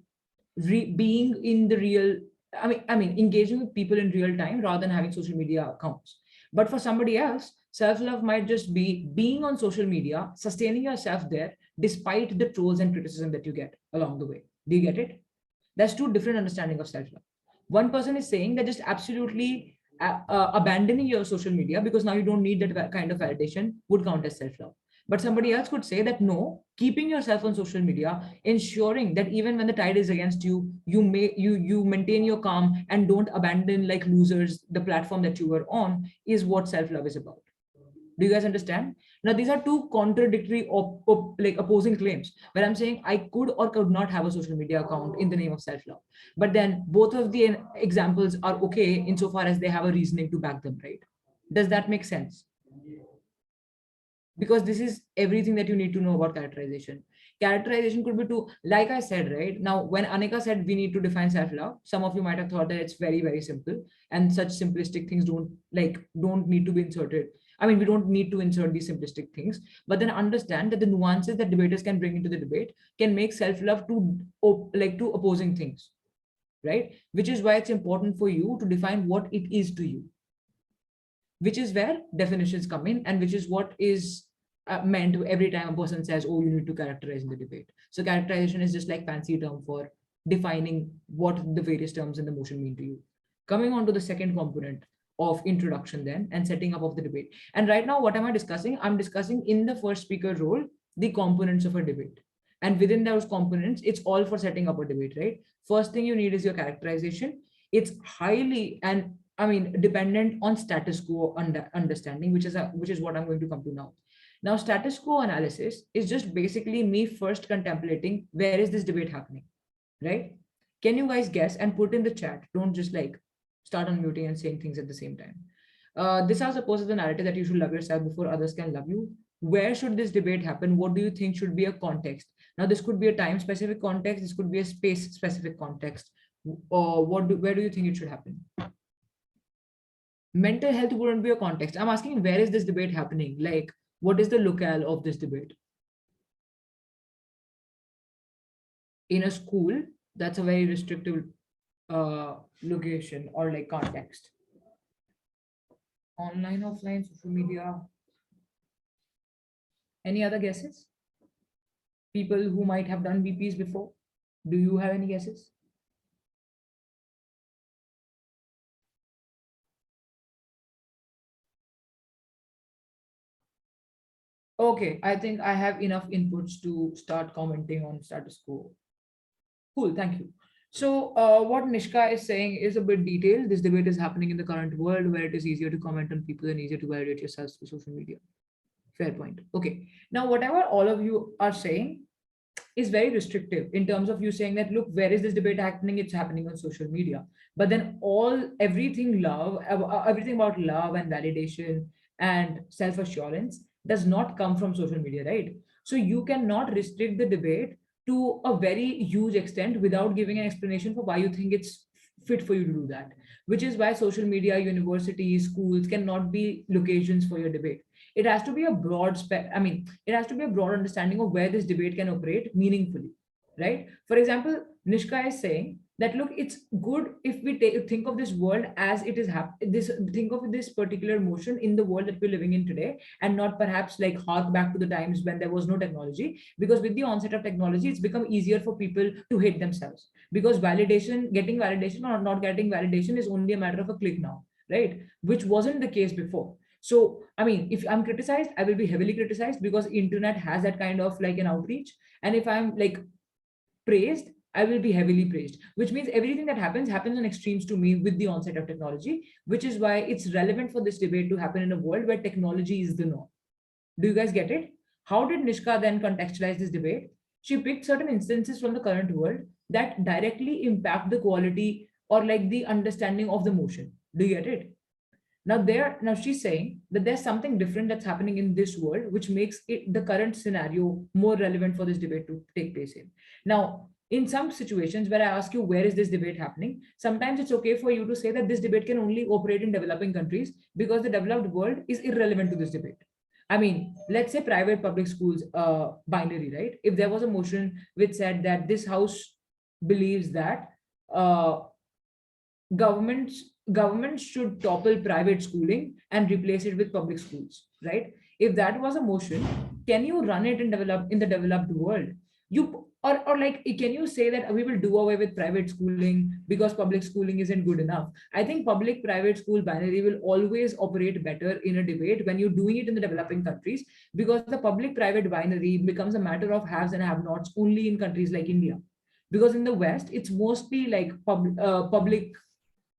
being in the real, I mean, engaging with people in real time rather than having social media accounts. But for somebody else, self-love might just be being on social media, sustaining yourself there, despite the trolls and criticism that you get along the way. Do you get it? That's two different understanding of self-love. One person is saying that just absolutely abandoning your social media because now you don't need that kind of validation would count as self-love. But somebody else could say that no, keeping yourself on social media, ensuring that even when the tide is against you, you maintain your calm and don't abandon like losers the platform that you were on, is what self-love is about. Do you guys understand? Now, these are two contradictory like opposing claims where I'm saying I could or could not have a social media account in the name of self-love. But then both of the examples are okay insofar as they have a reasoning to back them, right? Does that make sense? Because this is everything that you need to know about characterization. Characterization could be to, like I said, right? Now, when Anika said we need to define self-love, some of you might have thought that it's very, very simple, and such simplistic things don't need to be inserted. I mean, we don't need to insert these simplistic things, but then understand that the nuances that debaters can bring into the debate can make self-love to opposing things, right? Which is why it's important for you to define what it is to you, which is where definitions come in, and which is what is meant every time a person says, oh, you need to characterize in the debate. So characterization is just like fancy term for defining what the various terms in the motion mean to you. Coming on to the second component of introduction then and setting up of the debate. And right now, what am I discussing? I'm discussing in the first speaker role, the components of a debate. And within those components, it's all for setting up a debate, right? First thing you need is your characterization. It's highly and dependent on status quo understanding, which is what I'm going to come to now. Now, status quo analysis is just basically me first contemplating where is this debate happening, right? Can you guys guess and put in the chat? Don't just like start unmuting and saying things at the same time. This I suppose is the narrative that you should love yourself before others can love you. Where should this debate happen? What do you think should be a context? Now, this could be a time-specific context. This could be a space-specific context. Or where do you think it should happen? Mental health wouldn't be a context. I'm asking, where is this debate happening? Like, what is the locale of this debate? In a school, that's a very restrictive location or like context. Online, offline, social media. Any other guesses? People who might have done BPs before, do you have any guesses? Okay, I think I have enough inputs to start commenting on status quo. Cool, thank you. So what Nishka is saying is a bit detailed. This debate is happening in the current world where it is easier to comment on people and easier to validate yourselves through social media. Fair point. Okay, now whatever all of you are saying is very restrictive in terms of you saying that, look, where is this debate happening? It's happening on social media. But then everything about love and validation and self-assurance does not come from social media, right? So you cannot restrict the debate to a very huge extent without giving an explanation for why you think it's fit for you to do that, which is why social media, universities, schools cannot be locations for your debate. It has to be a it has to be a broad understanding of where this debate can operate meaningfully, right? For example, Nishka is saying that, look, it's good if we think of this world as it is think of this particular motion in the world that we're living in today, and not perhaps like hark back to the times when there was no technology, because with the onset of technology, it's become easier for people to hate themselves, because getting validation or not getting validation is only a matter of a click now, right? Which wasn't the case before. So, if I'm criticized, I will be heavily criticized because internet has that kind of like an outreach. And if I'm like praised, I will be heavily praised, which means everything that happens on extremes to me with the onset of technology, which is why it's relevant for this debate to happen in a world where technology is the norm. Do you guys get it? How did Nishka then contextualize this debate? She picked certain instances from the current world that directly impact the quality or like the understanding of the motion. Do you get it? Now she's saying that there's something different that's happening in this world, which makes the current scenario more relevant for this debate to take place in. Now, in some situations where I ask you, where is this debate happening? Sometimes it's okay for you to say that this debate can only operate in developing countries because the developed world is irrelevant to this debate. Let's say private public schools binary, right? If there was a motion which said that this house believes that governments should topple private schooling and replace it with public schools, right? If that was a motion, can you run it in the developed world? Can you say that we will do away with private schooling because public schooling isn't good enough? I think public private school binary will always operate better in a debate when you're doing it in the developing countries, because the public private binary becomes a matter of haves and have nots only in countries like India. Because in the West, it's mostly like public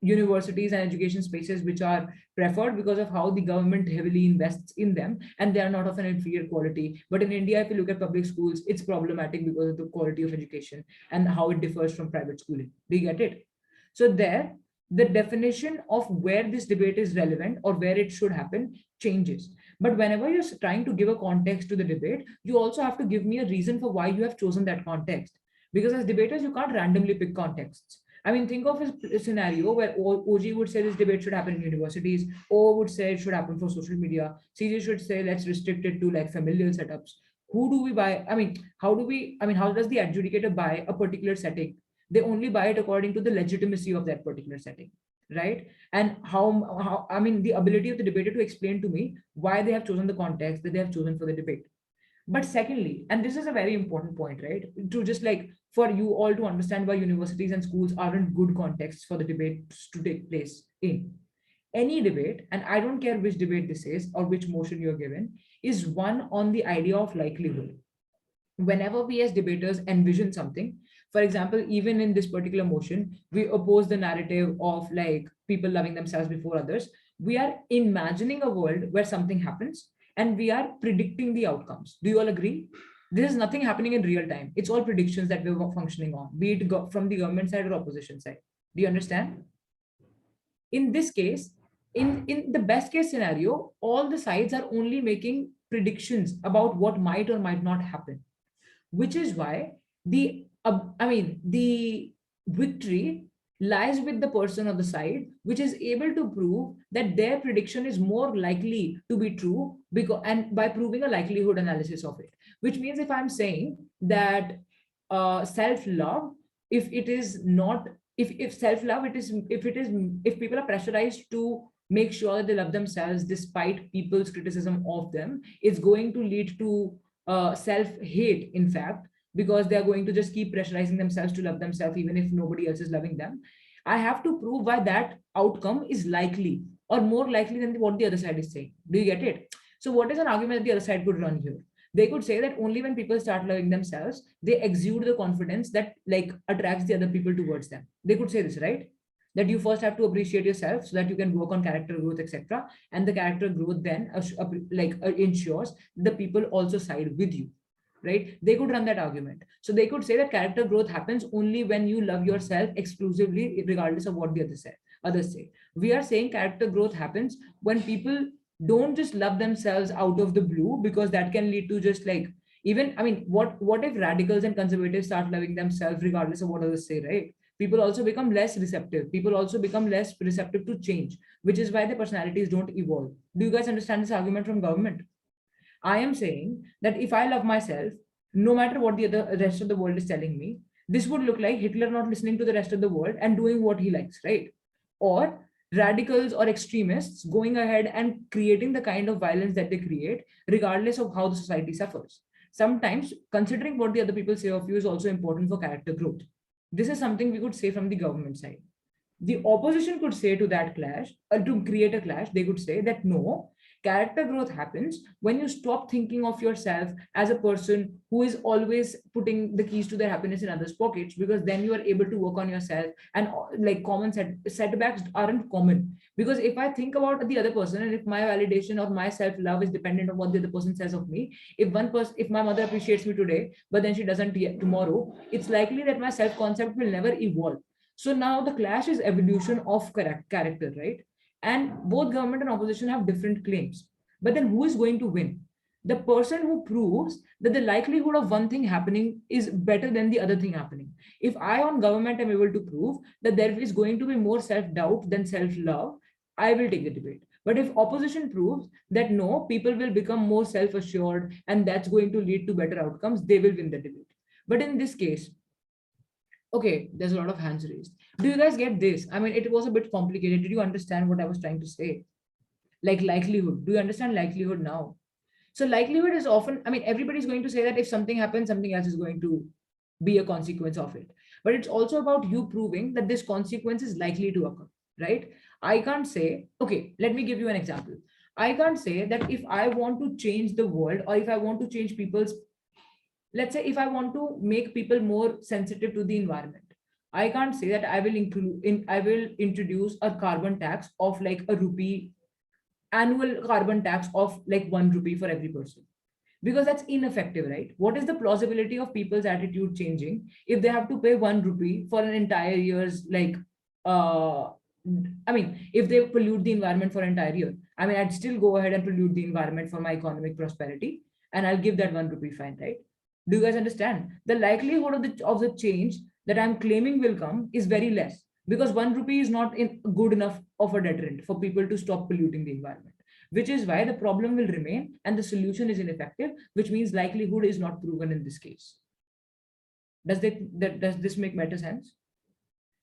universities and education spaces which are preferred because of how the government heavily invests in them, and they are not of an inferior quality. But in India, if you look at public schools, it's problematic because of the quality of education and how it differs from private schooling. Do you get it? So there, the definition of where this debate is relevant or where it should happen changes. But whenever you're trying to give a context to the debate, you also have to give me a reason for why you have chosen that context. Because as debaters, you can't randomly pick contexts. I mean, think of a scenario where OG would say this debate should happen in universities, O would say it should happen for social media, CJ should say let's restrict it to like familial setups. Who do we buy? I mean, how does the adjudicator buy a particular setting? They only buy it according to the legitimacy of that particular setting, right? And how I mean, the ability of the debater to explain to me why they have chosen the context that they have chosen for the debate. But secondly, and this is a very important point, right? To just like for you all to understand why universities and schools aren't good contexts for the debates to take place in. Any debate, and I don't care which debate this is or which motion you're given, is one on the idea of likelihood. Whenever we as debaters envision something, for example, even in this particular motion, we oppose the narrative of like people loving themselves before others. We are imagining a world where something happens and we are predicting the outcomes. Do you all agree? This is nothing happening in real time. It's all predictions that we're functioning on, be it from the government side or opposition side. Do you understand? In this case, in the best case scenario, all the sides are only making predictions about what might or might not happen, which is why the victory lies with the person on the side which is able to prove that their prediction is more likely to be true, because and by proving a likelihood analysis of it. Which means if I'm saying that self-love, if it is not, if self-love, if people are pressurized to make sure that they love themselves despite people's criticism of them, it's going to lead to self-hate, in fact, because they are going to just keep pressurizing themselves to love themselves even if nobody else is loving them. I have to prove why that outcome is likely or more likely than what the other side is saying. Do you get it? So what is an argument that the other side could run here? They could say that only when people start loving themselves, they exude the confidence that like attracts the other people towards them. They could say this, right? That you first have to appreciate yourself so that you can work on character growth, etc. And the character growth then ensures the people also side with you, right? They could run that argument. So they could say that character growth happens only when you love yourself exclusively, regardless of what the others say. We are saying character growth happens when people don't just love themselves out of the blue, because that can lead to just like, even, I mean, what if radicals and conservatives start loving themselves regardless of what others say, right? People also become less receptive. People also become less receptive to change, which is why the personalities don't evolve. Do you guys understand this argument from government? I am saying that if I love myself, no matter what the rest of the world is telling me, this would look like Hitler not listening to the rest of the world and doing what he likes, right? Or radicals or extremists going ahead and creating the kind of violence that they create, regardless of how the society suffers. Sometimes considering what the other people say of you is also important for character growth. This is something we could say from the government side. The opposition could say to that clash, to create a clash, they could say that no, character growth happens when you stop thinking of yourself as a person who is always putting the keys to their happiness in others' pockets, because then you are able to work on yourself, and like common setbacks aren't common. Because if I think about the other person, and if my validation or my self-love is dependent on what the other person says of me, if my mother appreciates me today, but then she doesn't yet tomorrow, it's likely that my self-concept will never evolve. So now the clash is evolution of character, right? And both government and opposition have different claims. But then who is going to win? The person who proves that the likelihood of one thing happening is better than the other thing happening. If I on government am able to prove that there is going to be more self-doubt than self-love, I will take the debate. But if opposition proves that no, people will become more self-assured and that's going to lead to better outcomes, they will win the debate. But in this case, okay, there's a lot of hands raised. Do you guys get this? I mean, it was a bit complicated. Did you understand what I was trying to say? Like likelihood. Do you understand likelihood now? So likelihood is often, I mean, everybody's going to say that if something happens, something else is going to be a consequence of it. But it's also about you proving that this consequence is likely to occur, right? I can't say, okay, let me give you an example. I can't say that if I want to change the world, or if I want to change people's, let's say if I want to make people more sensitive to the environment, I can't say that I will introduce a carbon tax of like a rupee, annual carbon tax of like 1 rupee for every person, because that's ineffective, right? What is the plausibility of people's attitude changing if they have to pay 1 rupee for an entire year's like I mean, if they pollute the environment for entire year, I mean, I'd still go ahead and pollute the environment for my economic prosperity, and I'll give that 1 rupee fine, right? Do you guys understand? The likelihood of the change that I'm claiming will come is very less, because 1 rupee is not good enough of a deterrent for people to stop polluting the environment, which is why the problem will remain and the solution is ineffective, which means likelihood is not proven in this case. Does this make better sense?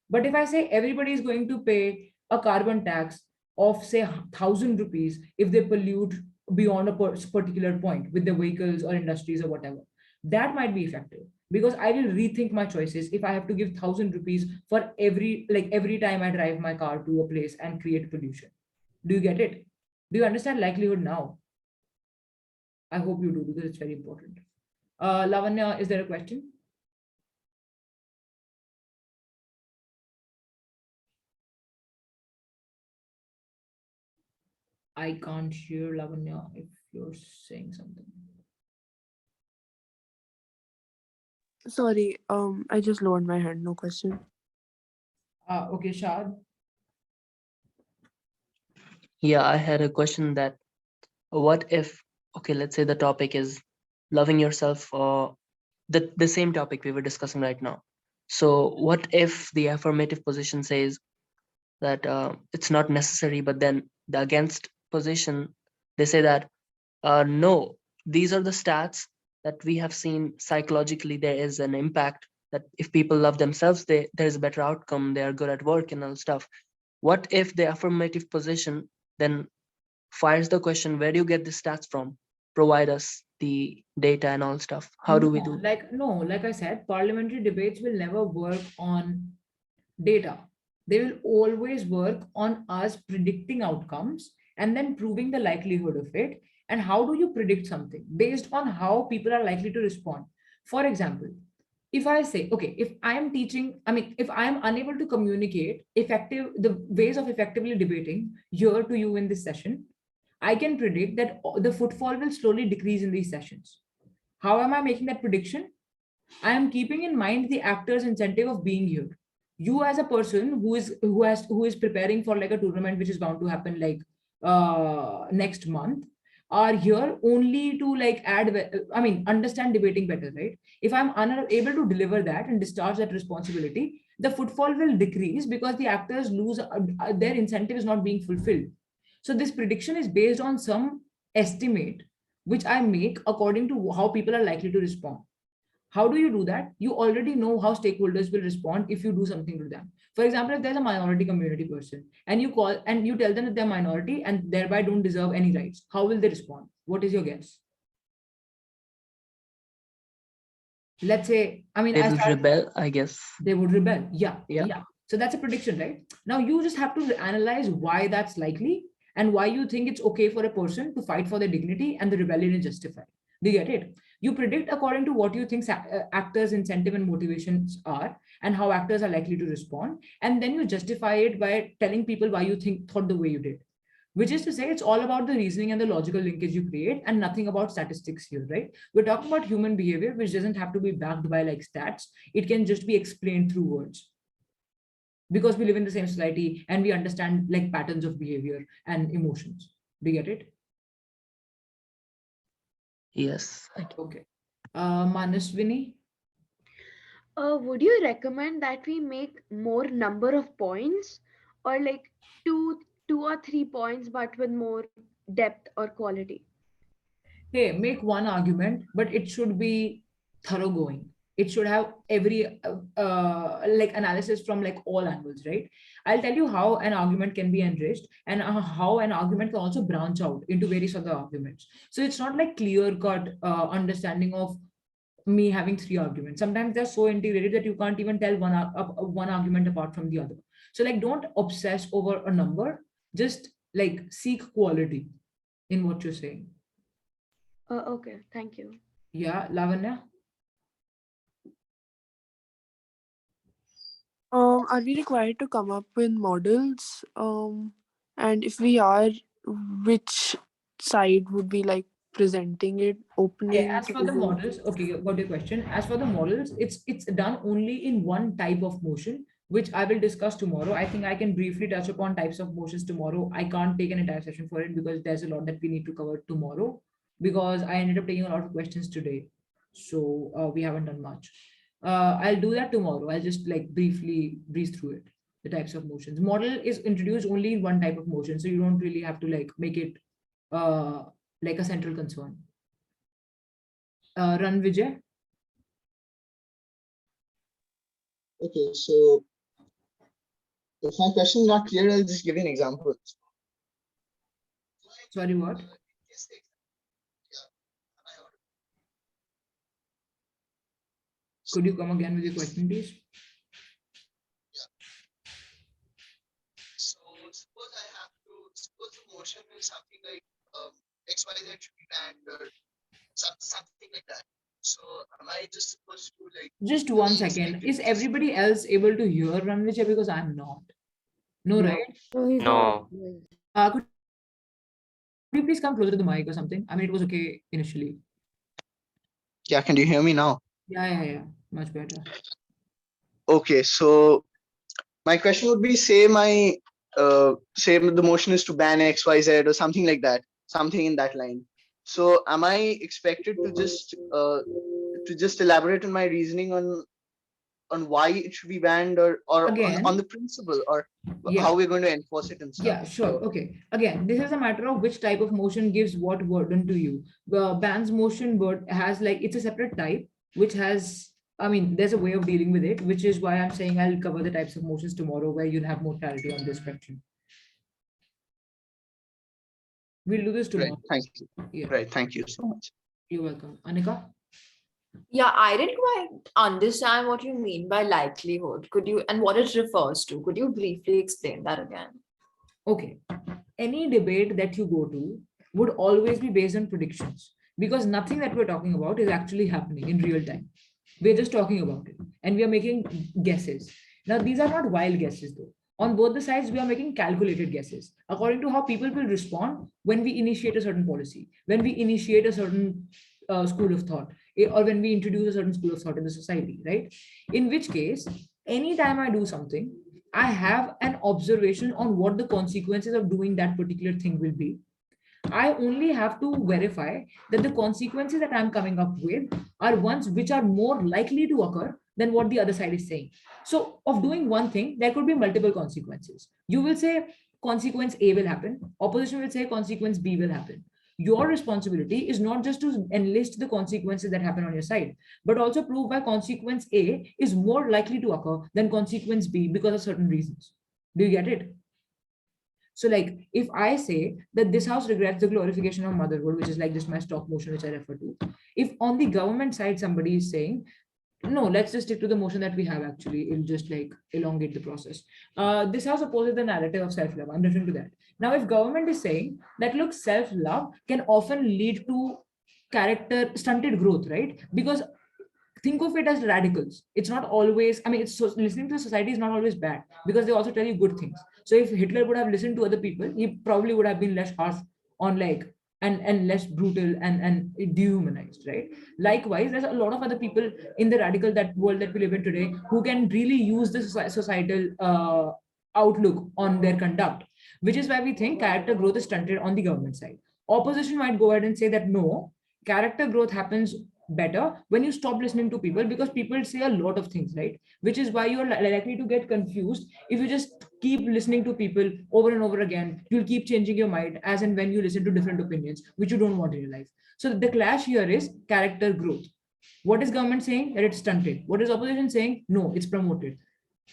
But if I say everybody is going to pay a carbon tax of say 1,000 rupees if they pollute beyond a particular point with their vehicles or industries or whatever, that might be effective, because I will rethink my choices if I have to give 1,000 rupees for every time I drive my car to a place and create pollution. Do you get it? Do you understand likelihood now? I hope you do, because it's very important. Lavanya, is there a question? I can't hear Lavanya if you're saying something. Sorry, I just lowered my hand. No question. Okay, Shad. Yeah, I had a question that what if, okay, let's say the topic is loving yourself, or the same topic we were discussing right now. So what if the affirmative position says that it's not necessary, but then the against position, they say that no, these are the stats that we have seen psychologically there is an impact, that if people love themselves, there's a better outcome, they are good at work and all stuff. What if the affirmative position then fires the question, where do you get the stats from? Provide us the data and all stuff. How do we do? Like I said, parliamentary debates will never work on data. They will always work on us predicting outcomes and then proving the likelihood of it. And how do you predict something? Based on how people are likely to respond. For example, if I say, okay, if I am teaching, I mean, if I am unable to communicate the ways of effectively debating here to you in this session, I can predict that the footfall will slowly decrease in these sessions. How am I making that prediction? I am keeping in mind the actor's incentive of being here. You as a person who is preparing for like a tournament which is bound to happen like next month, are here only to like understand debating better, right? If I'm unable to deliver that and discharge that responsibility, the footfall will decrease because the actors lose their incentive is not being fulfilled. So this prediction is based on some estimate which I make according to how people are likely to respond. How do you do that? You already know how stakeholders will respond if you do something to them. For example, if there's a minority community person and you call and you tell them that they're minority and thereby don't deserve any rights, how will they respond? What is your guess? Let's say, They will rebel, I guess. They would rebel. Yeah. So that's a prediction, right? Now you just have to analyze why that's likely and why you think it's okay for a person to fight for their dignity and the rebellion is justified. Do you get it? You predict according to what you think actors' incentive and motivations are and how actors are likely to respond. And then you justify it by telling people why you thought the way you did. Which is to say, it's all about the reasoning and the logical linkage you create and nothing about statistics here, right? We're talking about human behavior, which doesn't have to be backed by like stats. It can just be explained through words. Because we live in the same society and we understand like patterns of behavior and emotions. Do you get it? Yes. Okay. Manaswini? Would you recommend that we make more number of points, or like two or 3 points but with more depth or quality? Hey, make one argument, but it should be thoroughgoing. It should have every like analysis from like all angles, right? I'll tell you how an argument can be enriched and how an argument can also branch out into various other arguments. So it's not like clear cut understanding of me having 3 arguments. Sometimes they're so integrated that you can't even tell one argument apart from the other. So like don't obsess over a number, just like seek quality in what you're saying. Okay, thank you. Yeah, Lavanya? Are we required to come up with models? And if we are, which side would be like presenting it, opening? As for the models, okay, got your question. As for the models, it's done only in one type of motion, which I will discuss tomorrow. I think I can briefly touch upon types of motions tomorrow. I can't take an entire session for it because there's a lot that we need to cover tomorrow, because I ended up taking a lot of questions today. So we haven't done much. I'll do that tomorrow. I'll just like briefly breeze through it. The types of motions. Model is introduced only in one type of motion, so you don't really have to like make it like a central concern. Run, Vijay. Okay, so if my question is not clear, I'll just give you an example. Sorry, what? Could you come again with your question, please? So suppose the motion is something like XYZ should be banned or something like that. So am I just supposed to like Just one second. Is everybody else able to hear Run, Vijay? Because I'm not. No, No. right? No, he's not. No. Could you please come closer to the mic or something? I mean, it was okay initially. Yeah, can you hear me now? Yeah. Much better. Okay, so my question would be, say the motion is to ban XYZ or something like that, something in that line. So am I expected to just elaborate on my reasoning on why it should be banned or Again, on the principle or yeah. how we're going to enforce it and stuff? Yeah, sure. Okay. Again, this is a matter of which type of motion gives what burden to you. Bans motion has like, it's a separate type, which has, I mean, there's a way of dealing with it, which is why I'm saying I'll cover the types of motions tomorrow where you'll have more clarity on this question. We'll do this tomorrow. Right, thank you. Yeah. Right, thank you so much. You're welcome. Anika? Yeah, I didn't quite understand what you mean by likelihood. Could you, and what it refers to? Could you briefly explain that again? Okay. Any debate that you go to would always be based on predictions, because nothing that we're talking about is actually happening in real time. We're just talking about it and we are making guesses. Now, these are not wild guesses though. On both the sides, we are making calculated guesses according to how people will respond when we initiate a certain policy, when we initiate a certain school of thought, or when we introduce a certain school of thought in the society, right? In which case, anytime I do something, I have an observation on what the consequences of doing that particular thing will be. I only have to verify that the consequences that I'm coming up with are ones which are more likely to occur than what the other side is saying. So, of doing one thing, there could be multiple consequences. You will say consequence A will happen, opposition will say consequence B will happen. Your responsibility is not just to enlist the consequences that happen on your side, but also prove why consequence A is more likely to occur than consequence B because of certain reasons. Do you get it? So like if I say that this house regrets the glorification of motherhood, which is like just my stock motion, which I refer to, if on the government side somebody is saying, no, let's just stick to the motion that we have actually, it'll just like elongate the process. This house opposes the narrative of self-love. I'm referring to that. Now, if government is saying that, look, self-love can often lead to character stunted growth, right? Because think of it as radicals. It's not always, I mean, it's so, listening to society is not always bad because they also tell you good things. So if Hitler would have listened to other people, he probably would have been less harsh on like and less brutal and dehumanized, right? Likewise, there's a lot of other people in the radical that world that we live in today who can really use the societal outlook on their conduct, which is why we think character growth is stunted on the government side. Opposition might go ahead and say that no, character growth happens better when you stop listening to people, because people say a lot of things, right? Which is why you're likely to get confused. If you just keep listening to people over and over again, you'll keep changing your mind as and when you listen to different opinions which you don't want in your life. So the clash here is character growth. What is government saying? That it's stunted. What is opposition saying? No, it's promoted.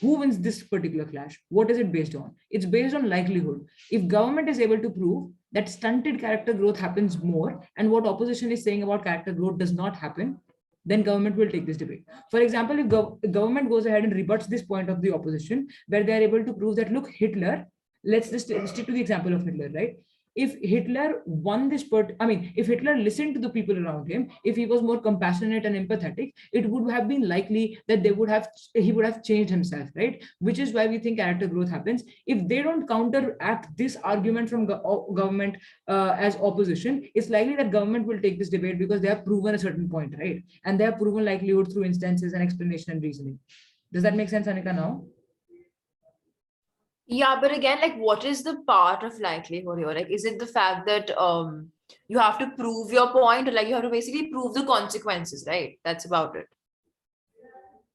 Who wins this particular clash? What is it based on? It's based on likelihood. If government is able to prove that stunted character growth happens more, and what opposition is saying about character growth does not happen, then government will take this debate. For example, if government goes ahead and rebuts this point of the opposition, where they are able to prove that, look, Hitler, let's just stick to the example of Hitler, right? If Hitler won this if Hitler listened to the people around him, if he was more compassionate and empathetic, it would have been likely that he would have changed himself, right? Which is why we think character growth happens. If they don't counteract this argument from government as opposition, it's likely that government will take this debate because they have proven a certain point, right? And they have proven likelihood through instances and explanation and reasoning. Does that make sense, Anika, now? Yeah, but again, like, what is the part of likelihood here? Like, is it the fact that you have to prove your point, or like you have to basically prove the consequences, right? That's about it.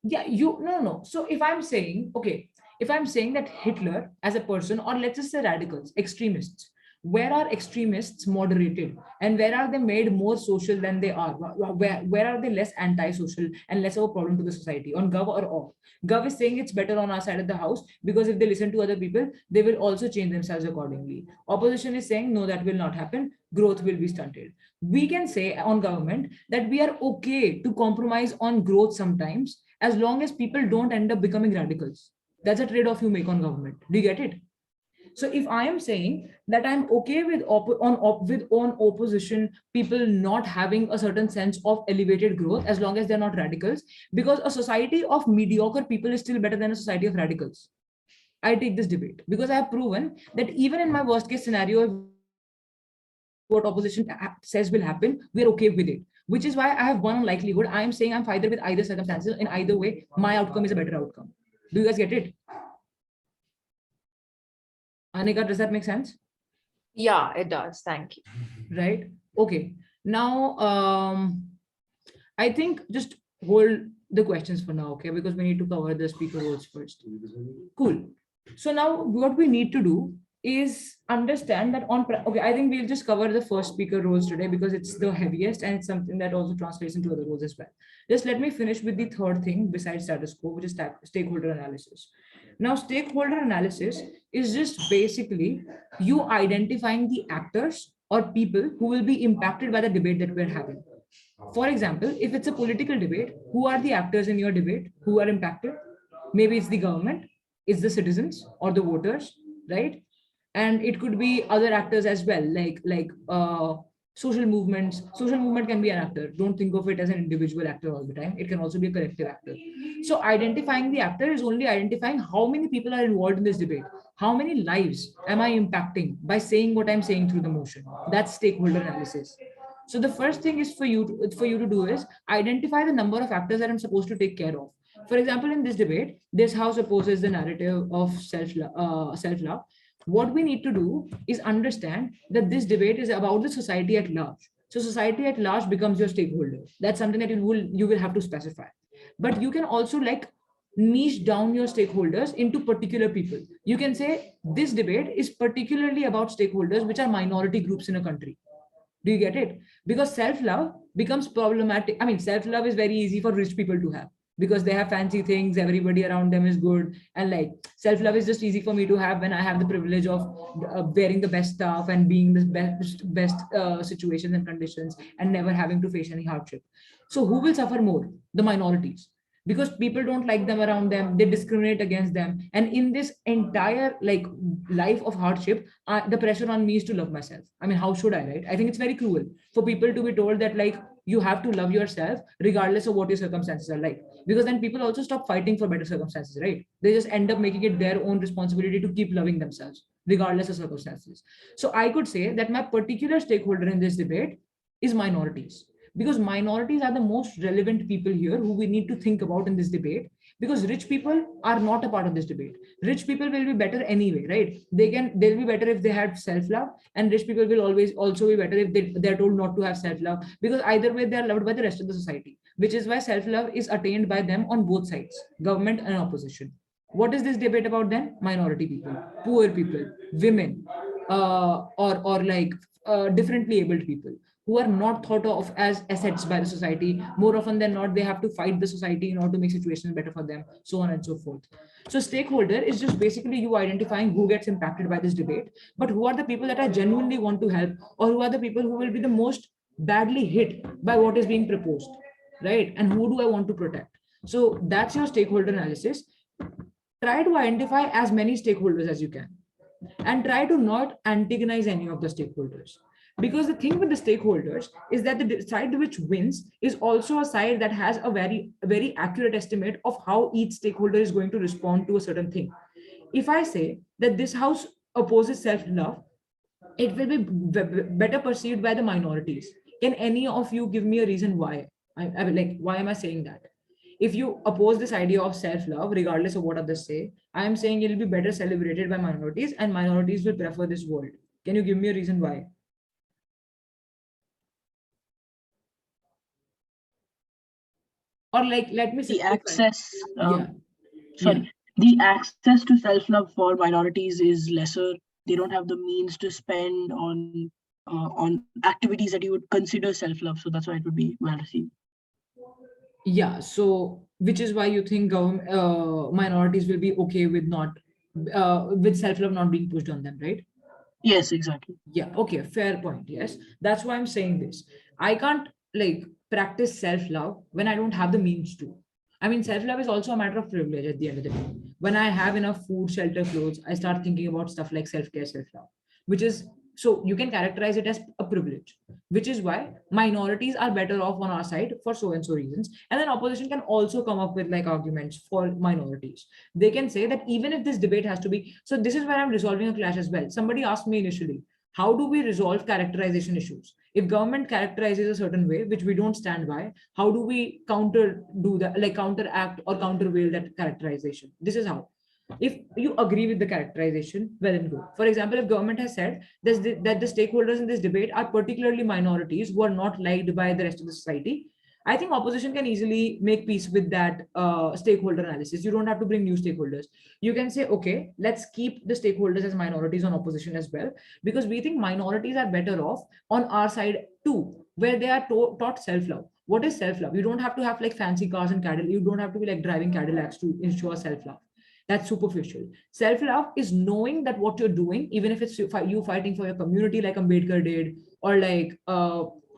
Yeah, no. So if I'm saying, okay, if I'm saying that Hitler as a person, or let's just say radicals, extremists, where are extremists moderated and where are they made more social than they are? Where are they less anti-social and less of a problem to the society, on Gov or off? Gov is saying it's better on our side of the house because if they listen to other people, they will also change themselves accordingly. Opposition is saying no, that will not happen. Growth will be stunted. We can say on government that we are okay to compromise on growth sometimes, as long as people don't end up becoming radicals. That's a trade-off you make on government. Do you get it? So if I am saying that I'm okay with on opposition people not having a certain sense of elevated growth as long as they're not radicals, because a society of mediocre people is still better than a society of radicals. I take this debate because I have proven that even in my worst case scenario, what opposition says will happen, we are okay with it. Which is why I have one likelihood. I am saying I'm fine with either circumstances. In either way, my outcome is a better outcome. Do you guys get it? Anika, does that make sense? Yeah, it does. Thank you. Right? Okay. Now, I think just hold the questions for now, okay? Because we need to cover the speaker roles first. Cool. So now what we need to do is understand that okay, I think we'll just cover the first speaker roles today because it's the heaviest and it's something that also translates into other roles as well. Just let me finish with the third thing besides status quo, which is stakeholder analysis. Now, stakeholder analysis is just basically you identifying the actors or people who will be impacted by the debate that we're having. For example, if it's a political debate, who are the actors in your debate who are impacted? Maybe it's the government, it's the citizens or the voters, right? And it could be other actors as well, like social movements. Social movement can be an actor. Don't think of it as an individual actor all the time. It can also be a collective actor. So identifying the actor is only identifying how many people are involved in this debate. How many lives am I impacting by saying what I'm saying through the motion? That's stakeholder analysis. So the first thing is for you to do is identify the number of actors that I'm supposed to take care of. For example, in this debate, this house opposes the narrative of self-love. What we need to do is understand that this debate is about the society at large. So society at large becomes your stakeholder. That's something that you will have to specify. But you can also like niche down your stakeholders into particular people. You can say this debate is particularly about stakeholders which are minority groups in a country. Do you get it? Because self-love becomes problematic. I mean, self-love is very easy for rich people to have because they have fancy things, everybody around them is good. And like self-love is just easy for me to have when I have the privilege of wearing the best stuff and being the best situations and conditions and never having to face any hardship. So who will suffer more? The minorities, because people don't like them around them, they discriminate against them, and in this entire like life of hardship, the pressure on me is to love myself. I mean, how should I, right? I think it's very cruel for people to be told that like you have to love yourself regardless of what your circumstances are like, because then people also stop fighting for better circumstances, right? They just end up making it their own responsibility to keep loving themselves regardless of circumstances. So I could say that my particular stakeholder in this debate is minorities, because minorities are the most relevant people here who we need to think about in this debate, because rich people are not a part of this debate. Rich people will be better anyway, right? They'll be better if they had self-love, and rich people will always also be better if they're told not to have self-love, because either way they are loved by the rest of the society, which is why self-love is attained by them on both sides, government and opposition. What is this debate about then? Minority people, poor people, women, or like differently abled people who are not thought of as assets by the society. More often than not, they have to fight the society in order to make situations better for them, so on and so forth. So stakeholder is just basically you identifying who gets impacted by this debate, but who are the people that I genuinely want to help, or who are the people who will be the most badly hit by what is being proposed, right? And who do I want to protect? So that's your stakeholder analysis. Try to identify as many stakeholders as you can, and try to not antagonize any of the stakeholders, because the thing with the stakeholders is that the side which wins is also a side that has a very accurate estimate of how each stakeholder is going to respond to a certain thing. If I say that this house opposes self-love, it will be better perceived by the minorities. Can any of you give me a reason why? I like, why am I saying that? If you oppose this idea of self-love, regardless of what others say, I am saying it'll be better celebrated by minorities, and minorities will prefer this world. Can you give me a reason why? Or like, let me The simplify. access, Yeah. sorry, the access to self-love for minorities is lesser. They don't have the means to spend on activities that you would consider self-love. So that's why it would be well received. Yeah, so which is why you think government minorities will be okay with not with self-love not being pushed on them, right? Yes, exactly. Yeah, okay, fair point. Yes, that's why I'm saying this. I can't like practice self-love when I don't have the means to. I mean, self-love is also a matter of privilege at the end of the day. When I have enough food, shelter, clothes, I start thinking about stuff like self-care, self-love, which is, so you can characterize it as a privilege, which is why minorities are better off on our side for so and so reasons. And then opposition can also come up with like arguments for minorities. They can say that even if this debate has to be, so this is where I'm resolving a clash as well. Somebody asked me initially, how do we resolve characterization issues? If government characterizes a certain way, which we don't stand by, how do we do that, like counteract or countervail that characterization? This is how. If you agree with the characterization, well and good. For example, if government has said that the stakeholders in this debate are particularly minorities who are not liked by the rest of the society, I think opposition can easily make peace with that stakeholder analysis. You don't have to bring new stakeholders. You can say, okay, let's keep the stakeholders as minorities on opposition as well, because we think minorities are better off on our side too, where they are taught self-love. What is self-love? You don't have to have like fancy cars and Cadillac. You don't have to be like driving Cadillacs to ensure self-love. That's superficial. Self-love is knowing that what you're doing, even if it's you fighting for your community like Ambedkar did, or like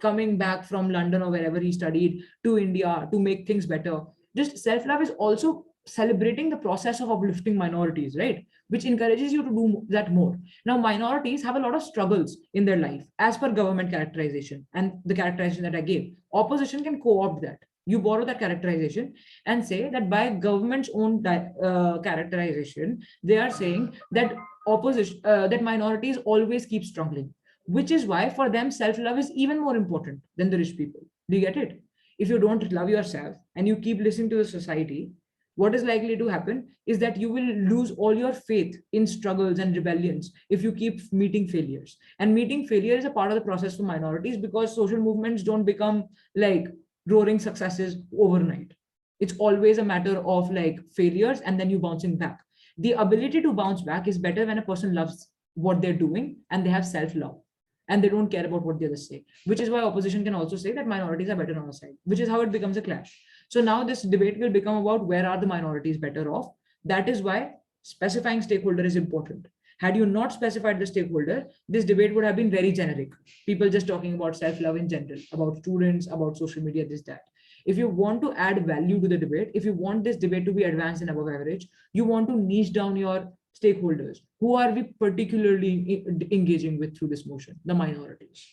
coming back from London or wherever he studied to India to make things better. Just self-love is also celebrating the process of uplifting minorities, right? Which encourages you to do that more. Now, minorities have a lot of struggles in their life as per government characterization and the characterization that I gave. Opposition can co-opt that. You borrow that characterization and say that by government's own characterization, they are saying that opposition, that minorities always keep struggling, which is why for them self-love is even more important than the rich people. Do you get it? If you don't love yourself and you keep listening to the society, what is likely to happen is that you will lose all your faith in struggles and rebellions if you keep meeting failures. And meeting failure is a part of the process for minorities, because social movements don't become like roaring successes overnight. It's always a matter of like failures and then you bouncing back. The ability to bounce back is better when a person loves what they're doing and they have self-love and they don't care about what the others say, which is why opposition can also say that minorities are better on our side, which is how it becomes a clash. So now this debate will become about where are the minorities better off. That is why specifying stakeholder is important. Had you not specified the stakeholder, this debate would have been very generic. People just talking about self-love in general, about students, about social media, this, that. If you want to add value to the debate, if you want this debate to be advanced and above average, you want to niche down your stakeholders. Who are we particularly engaging with through this motion? The minorities.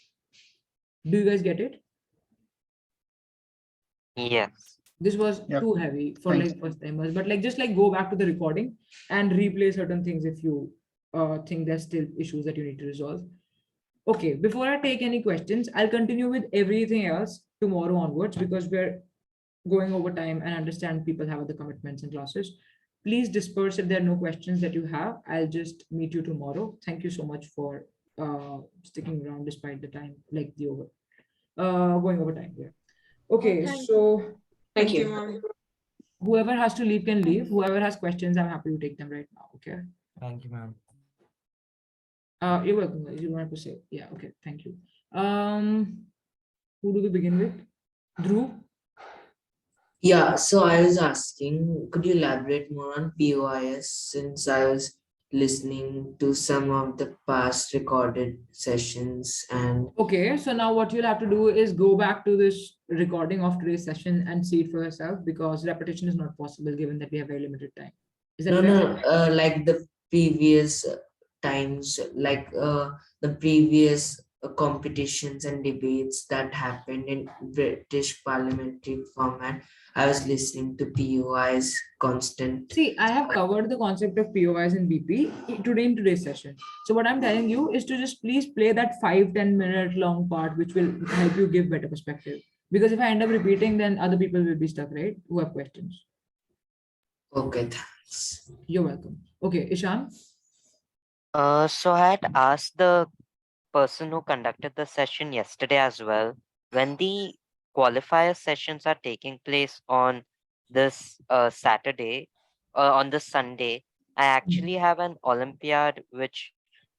Do you guys get it? Yes. This was too heavy for like first timers, but like just like go back to the recording and replay certain things if you think there's still issues that you need to resolve. Okay, before I take any questions, I'll continue with everything else tomorrow onwards, because we're going over time and understand people have other commitments and classes. Please disperse if there are no questions that you have. I'll just meet you tomorrow. Thank you so much for sticking around despite the time, like the going over time here. Okay, so Thank you. whoever has to leave can leave. Whoever has questions, I'm happy to take them right now. Okay. Thank you, ma'am. You're welcome, guys. You don't have to say. Yeah, okay, thank you. Who do we begin with? Dhruv? Yeah, so I was asking, could you elaborate more on POIS, since I was listening to some of the past recorded sessions and Okay, so now what you'll have to do is go back to this recording of today's session and see it for yourself, because repetition is not possible given that we have very limited time. Is that fair? like the previous times, like the previous competitions and debates that happened in British parliamentary format. I was listening to POI's constant. See, I have covered the concept of POIs in BP today in today's session. So what I'm telling you is to just please play that 5-10 minute long part, which will help you give better perspective. Because if I end up repeating, then other people will be stuck, right? Who have questions. Okay, thanks. You're welcome. Okay, Ishan. So I had asked the person who conducted the session yesterday as well, when the qualifier sessions are taking place on this Saturday or on this Sunday, I actually have an Olympiad which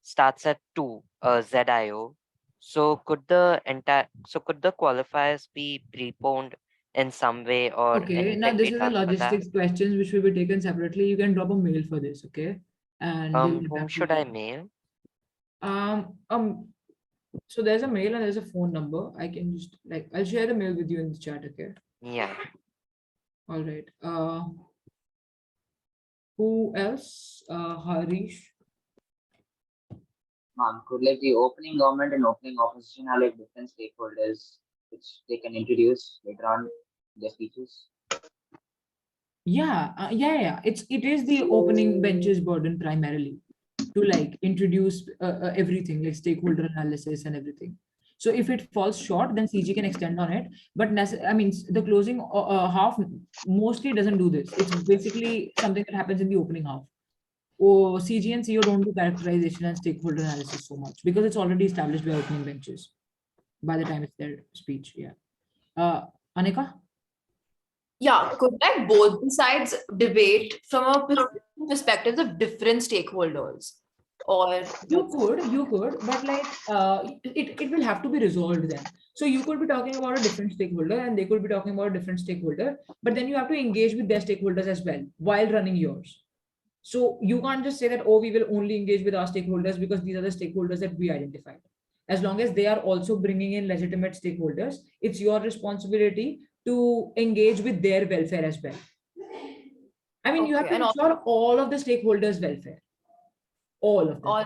starts at 2 ZIO. So could the qualifiers be preponed in some way or Okay, now anything this be is a done for that? logistics questions which will be taken separately. You can drop a mail for this, okay? And we'll get Whom back to should I you. mail? So there's a mail and there's a phone number. I can just I'll share the mail with you in the chat, okay? Yeah. All right. Who else? Harish. Could like the opening government and opening opposition have like different stakeholders which they can introduce later on in their speeches? Yeah. It is the opening benches burden primarily to introduce everything like stakeholder analysis and everything. So if it falls short, then CG can extend on it. But I mean, the closing half mostly doesn't do this. It's basically something that happens in the opening half. Or CG and CO don't do characterization and stakeholder analysis so much because it's already established by opening benches by the time it's their speech. Yeah. Anika? Yeah, could like both the sides debate from a perspectives of different stakeholders? Or You could, but it will have to be resolved then. So you could be talking about a different stakeholder and they could be talking about a different stakeholder, but then you have to engage with their stakeholders as well while running yours. So you can't just say that, oh, we will only engage with our stakeholders because these are the stakeholders that we identified. As long as they are also bringing in legitimate stakeholders, it's your responsibility to engage with their welfare as well. I mean, you have to ensure all of the stakeholders' welfare. All of them.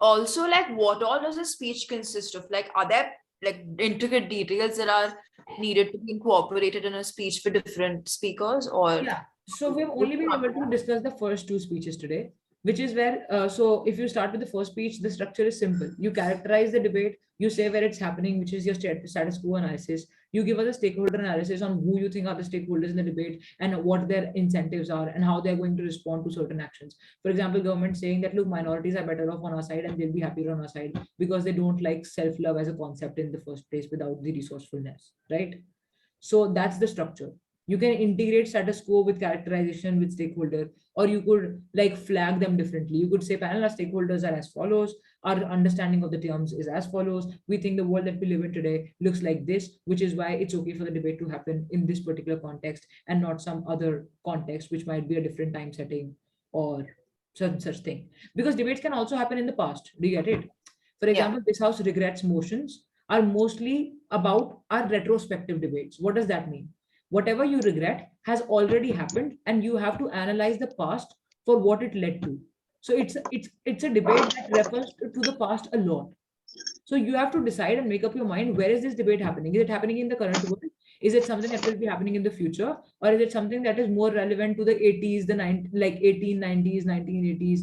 Also, like, what all does a speech consist of? Like, are there like intricate details that are needed to be incorporated in a speech for different speakers? Or yeah, so we've only been able to discuss the first two speeches today, which is where so if you start with the first speech, the structure is simple. You characterize the debate, you say where it's happening, which is your status quo analysis. You give us a stakeholder analysis on who you think are the stakeholders in the debate and what their incentives are and how they're going to respond to certain actions. For example, government saying that, look, minorities are better off on our side and they'll be happier on our side because they don't like self-love as a concept in the first place without the resourcefulness, right? So that's the structure. You can integrate status quo with characterization with stakeholder, or you could flag them differently. You could say panel, our stakeholders are as follows. Our understanding of the terms is as follows. We think the world that we live in today looks like this, which is why it's okay for the debate to happen in this particular context and not some other context, which might be a different time setting or such thing. Because debates can also happen in the past. Do you get it? For example, this house regrets motions are mostly about our retrospective debates. What does that mean? Whatever you regret has already happened and you have to analyze the past for what it led to. So it's a debate that refers to the past a lot. So you have to decide and make up your mind, where is this debate happening? Is it happening in the current world? Is it something that will be happening in the future? Or is it something that is more relevant to the 80s, the 1890s, 1980s,